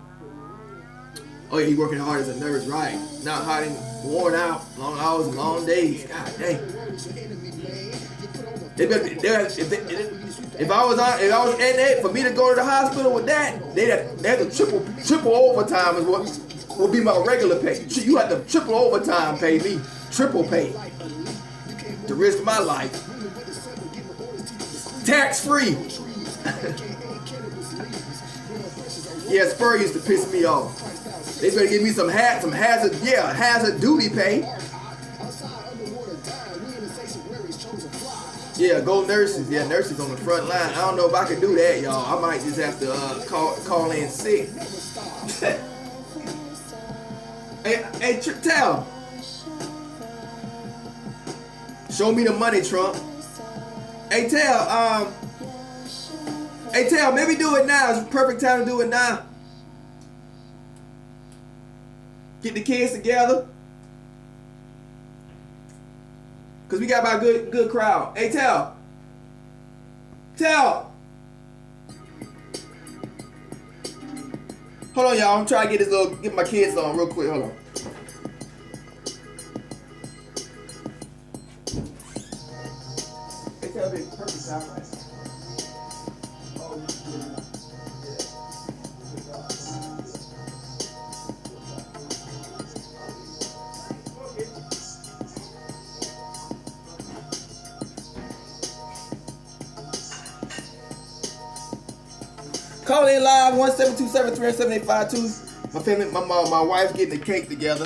Oh yeah, he working hard as a nurse, right? Not hiding, worn out, long hours, long days. God dang. If I was in there, for me to go to the hospital with that, they had to triple overtime is what would be my regular pay. You had to triple overtime pay me, triple pay, to risk my life, tax free. Yeah, Spur used to piss me off. They better give me some hazard duty pay. Yeah, go nurses. Yeah, nurses on the front line. I don't know if I can do that, y'all. I might just have to call in sick. Hey, tell. Show me the money, Trump. Hey, tell. Maybe do it now. It's the perfect time to do it now. Get the kids together. Cause we got about a good crowd. Hey, tell. Hold on, y'all. I'm trying to get my kids on real quick. Hold on. It's gonna be perfect sound right. Call in live 1-727-307-852. My family, my wife's getting the cake together.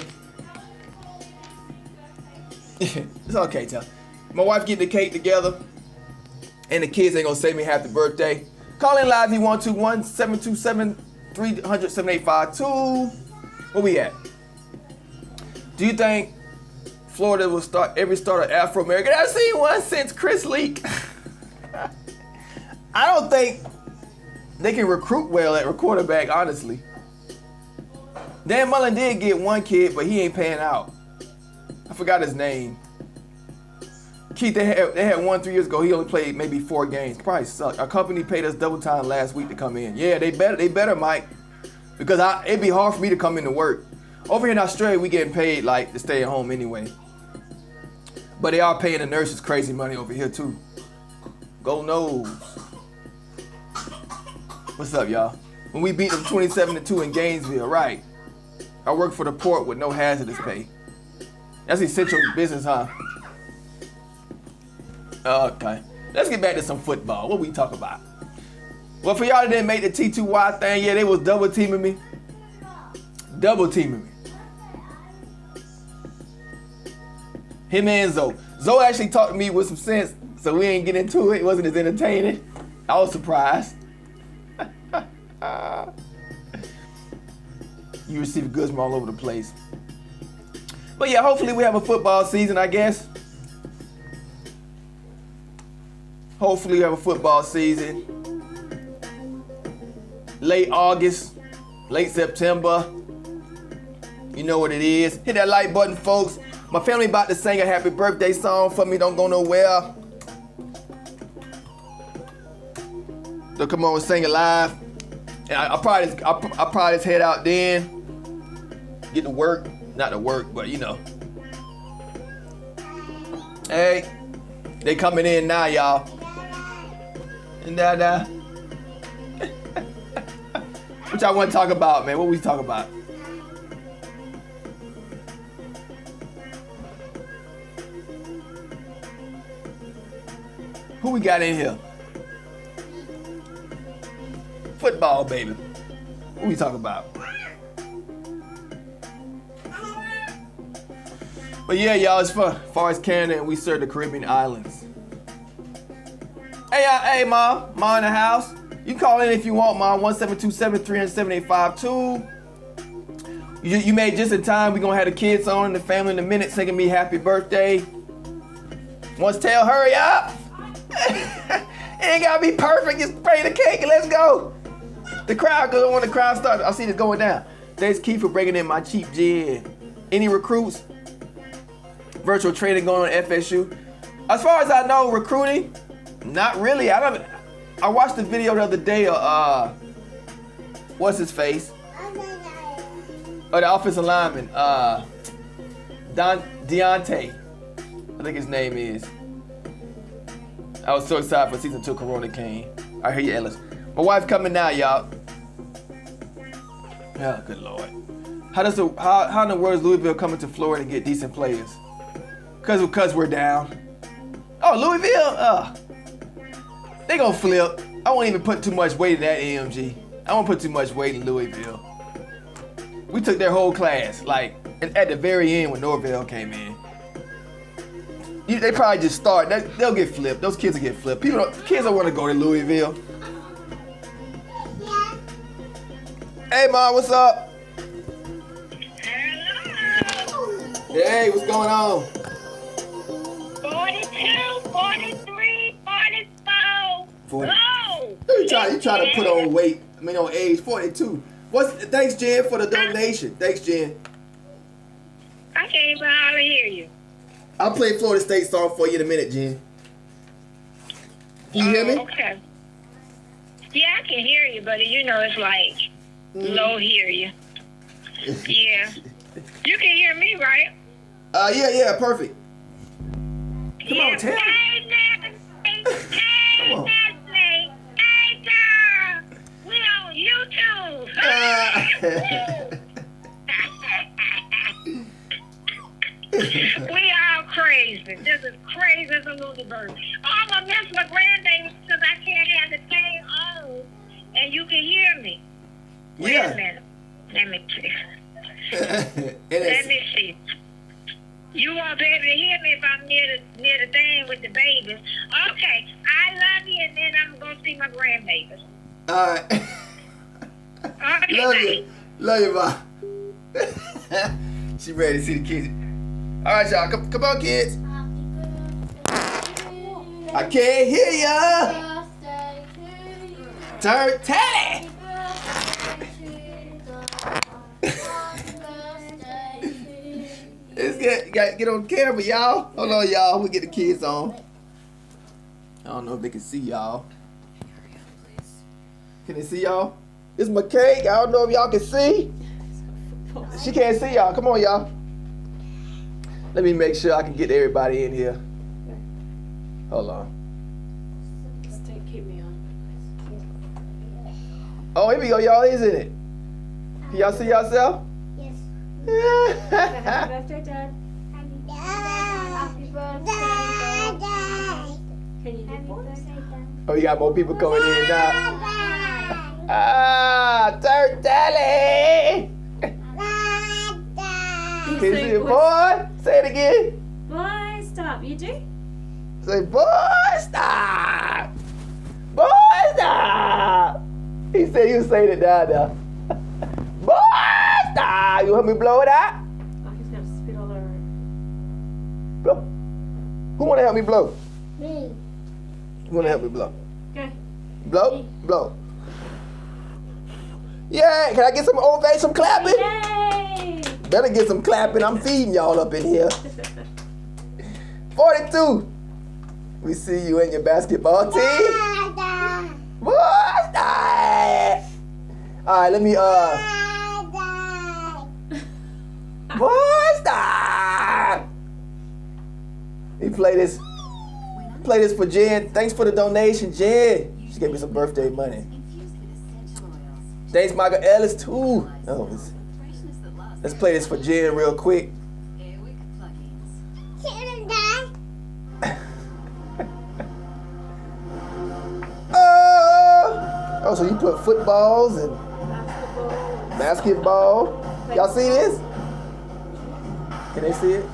It's okay, tell. My wife getting the cake together, and the kids ain't gonna say me happy birthday. Call in live if you want to. 1-727-300-7852. Where we at? Do you think Florida will start Afro American? I've seen one since Chris Leak. I don't think they can recruit well at quarterback, honestly. Dan Mullen did get one kid, but he ain't paying out. I forgot his name. Keith, they had one 3 years ago. He only played maybe 4 games. Probably sucked. Our company paid us double time last week to come in. Yeah, they better, Mike, because it'd be hard for me to come into work. Over here in Australia, we getting paid like to stay at home anyway. But they are paying the nurses crazy money over here too. Go Noles. What's up, y'all? When we beat them 27-2 in Gainesville, right? I work for the port with no hazardous pay. That's essential business, huh? Okay. Let's get back to some football. What we talk about? Well, for y'all that didn't make the T2Y thing, yeah, they was double teaming me. Double teaming me. Him and Zoe. Zoe actually talked to me with some sense, so we ain't get into it. It wasn't as entertaining. I was surprised. You receive goods from all over the place. But yeah, hopefully we have a football season, I guess. Hopefully we have a football season. Late August, late September. You know what it is. Hit that like button, folks. My family about to sing a happy birthday song for me. Don't go nowhere. They'll come on and sing it live. And I'll probably just head out then. Get to work. Not to work, but you know. Hey, they coming in now, y'all. And what y'all want to talk about, man? What we talk about? Who we got in here? Football, baby. What we talking about? But yeah, y'all, as far as Canada, and we serve the Caribbean islands. Hey, Ma in the house. You call in if you want, Ma. 1-727-300-7852. You made just in time. We gonna have the kids on and the family in a minute singing me happy birthday. Once tell, hurry up. It ain't gotta be perfect. Just spray the cake and let's go. The crowd, cause when the crowd starts, I see this going down. Thanks, Keith, for breaking in my cheap gin. Any recruits? Virtual training going on at FSU. As far as I know, recruiting, not really. I watched the video the other day of what's his face? The offensive lineman, Deontay. I think his name is. I was so excited for season 2. Corona came. I hear you, Ellis. My wife coming now, y'all. Oh, good Lord. How in the world is Louisville coming to Florida to get decent players? Cause we're down. Oh, Louisville? They gonna flip. I won't even put too much weight in that AMG. I won't put too much weight in Louisville. We took their whole class, like, at the very end when Norvell came in. They probably just start. They'll get flipped. Those kids will get flipped. Kids don't want to go to Louisville. Hey, Ma, what's up? Hello. Hey, what's going on? 42, 43, 44. 40. Go. You try to put on weight. On age. 42. Thanks, Jen, for the donation. Thanks, Jen. I can't even hardly hear you. I'll play Florida State song for you in a minute, Jen. Can you hear me? Okay. Yeah, I can hear you, but it's like Low hear you. Yeah. You can hear me, right? Yeah, perfect. Come on, Tam. Hey, Come on. Nestle. Hey, girl. We on YouTube. We all crazy. Just as crazy as a little bird. Oh, I'm going to miss my grandbaby because I can't have the thing on. And you can hear me. Wait a minute. Let me see. Let me see. You won't be able to hear me if I'm near the thing with the babies. Okay, I love you, and then I'm going to see my grandbabies. All right. Okay, Love you, Ma. She ready to see the kids. All right, y'all. Come on, kids. I can't hear ya. Turnt Teddy. Let's get on camera, y'all. Hold on, y'all. We'll get the kids on. I don't know if they can see y'all. Can they see y'all? This is my cake. I don't know if y'all can see. She can't see y'all. Come on, y'all. Let me make sure I can get everybody in here. Hold on. Keep me on. Oh, here we go, y'all. Isn't it? Can y'all see yourself? Happy birthday, Dad. Happy birthday. Can you do voice? Oh, you got more people coming in now. Turnt Teddy. Can you see it, boy? Say it again. Boy, stop. You do? Say, boy, stop. Boy, stop. He said you say it down there. Boy, stop. You help me blow it out? Oh, he's going to spit all over it. Blow. Who want to help me blow? Me. Who want to help me blow? Go. Blow? Blow. Yeah, can I get some ovation, some clapping? Yay! Better get some clapping. I'm feeding y'all up in here. 42. We see you in your basketball team. Boy, stop. All right, let me, boy, stop. We play this for Jen. Thanks for the donation, Jen. She gave me some birthday money. Thanks, Michael Ellis, too. Oh, let's play this for Jen real quick. Oh, so you put footballs and basketball. Y'all see this? Can they see it?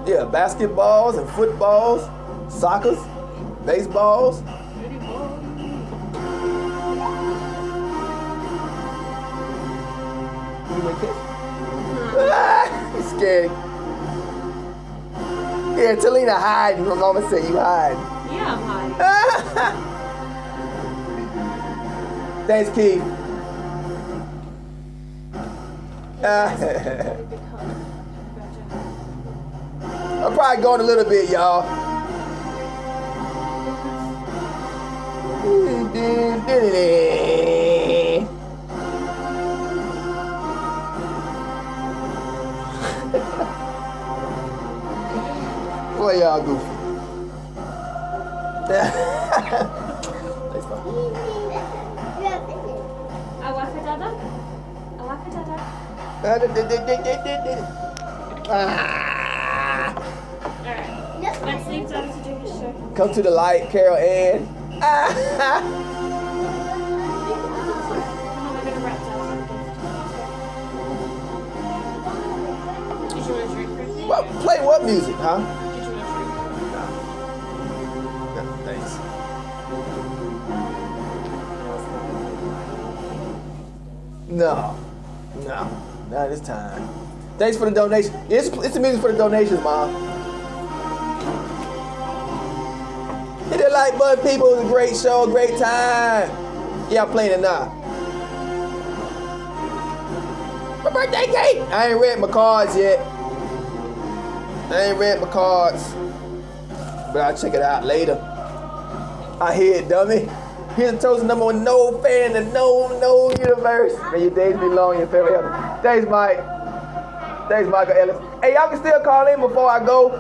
Yeah, basketballs and footballs, soccers, baseballs. He's scared. Yeah, Talina hiding. My mama said you hide. Yeah, I'm hiding. Thanks, Keith. I'm probably going a little bit, y'all. Boy, y'all goofy. Let's leave Dad to do his show. Come to the light, Carol Ann. Come on, we're going to wrap Dad up. Did you want a drink, Ricky? What, play what music, huh? Did you want a drink? No, thanks. No, not this time. Thanks for the donation. It's the music for the donations, Mom. Hit that like button, people. It was a great show, a great time. Yeah, I'm playing it now. My birthday cake. I ain't read my cards yet. But I'll check it out later. I hear it, dummy. Here's a toast number one, no fan in the no universe. May your days be long, your family healthy. Thanks, Mike. Thanks, Michael Ellis. Hey, y'all can still call in before I go.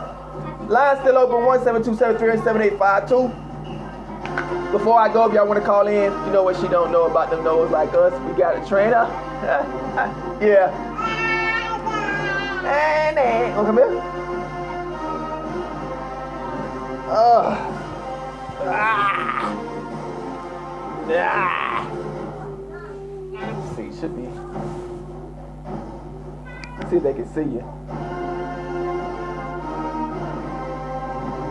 Line's still open, 1-727-300-7852. Before I go, if y'all want to call in, you know what she don't know about them knows like us. We got a trainer. Yeah. And come here. Let's see, should be. See if they can see you.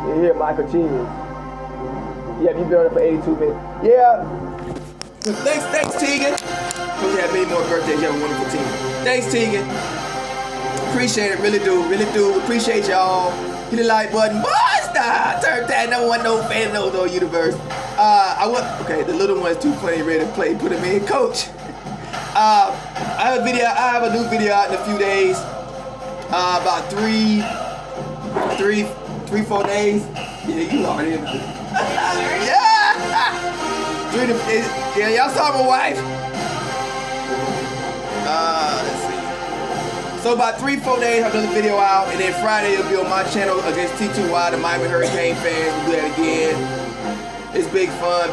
You hear Michael Cheese. Yeah, you've been on it for 82 minutes. Yeah. Thanks, Tegan. Hope you have many more birthdays. You have a wonderful team. Thanks, Tegan. Appreciate it, really do. Appreciate y'all. Hit the like button. Stop. Turn that number one, no fan, no universe. Okay, the little one's too funny, ready to play. Put him in, coach. I have a new video out in a few days. About 4 days. Yeah, you already know. Yeah, y'all saw my wife. Let's see. So about 3-4 days, I'll do the video out, and then Friday it'll be on my channel against T2Y, the Miami Hurricane fans. We'll do that again. It's big fun.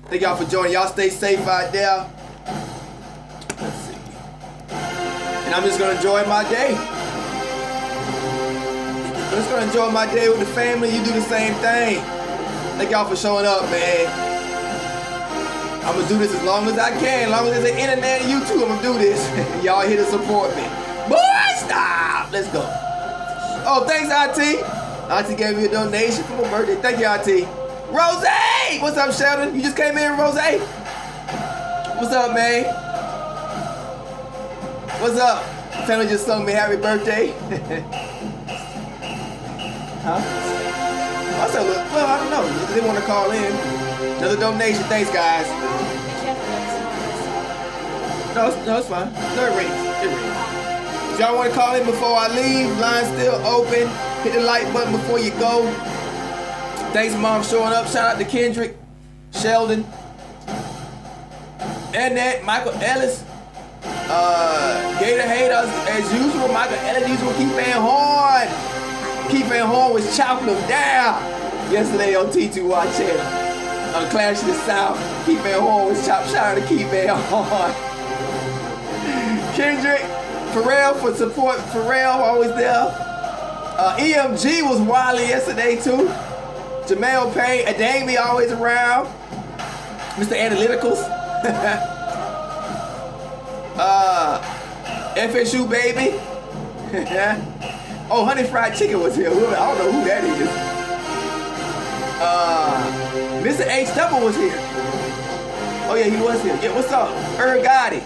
Thank y'all for joining. Y'all stay safe out there. Let's see. And I'm just gonna enjoy my day. I'm just gonna enjoy my day with the family. You do the same thing. Thank y'all for showing up, man. I'm gonna do this as long as I can. As long as there's an internet and YouTube, I'm gonna do this. Y'all here to support me. Boy, stop! Let's go. Oh, thanks, Auntie. Auntie gave me a donation for my birthday. Thank you, Auntie. Rose! What's up, Sheldon? You just came in, Rose? What's up, man? What's up? Family just sung me happy birthday. Huh? I said, well, I don't know. They want to call in. Another donation. Thanks, guys. No, it's fine. No, it rings. If y'all want to call in before I leave, line's still open. Hit the like button before you go. Thanks, Mom, for showing up. Shout out to Kendrick, Sheldon, Annette, Michael Ellis, Gator Haters, as usual. Michael Ellis, usual. Keith Van Horn. Keith Van Horn was chopping them down yesterday on T2Y channel. On Clash of the South, Keith Van Horn was chopped. Shout out to Keith Van Horn. Kendrick, Pharrell for support. Pharrell always there. EMG was wildly yesterday too. Jamel Payne, Adami always around. Mr. Analyticals. FSU baby. Oh, Honey Fried Chicken was here. I don't know who that is. Mr. H Double was here. Oh yeah, he was here. Yeah, what's up? Gotti.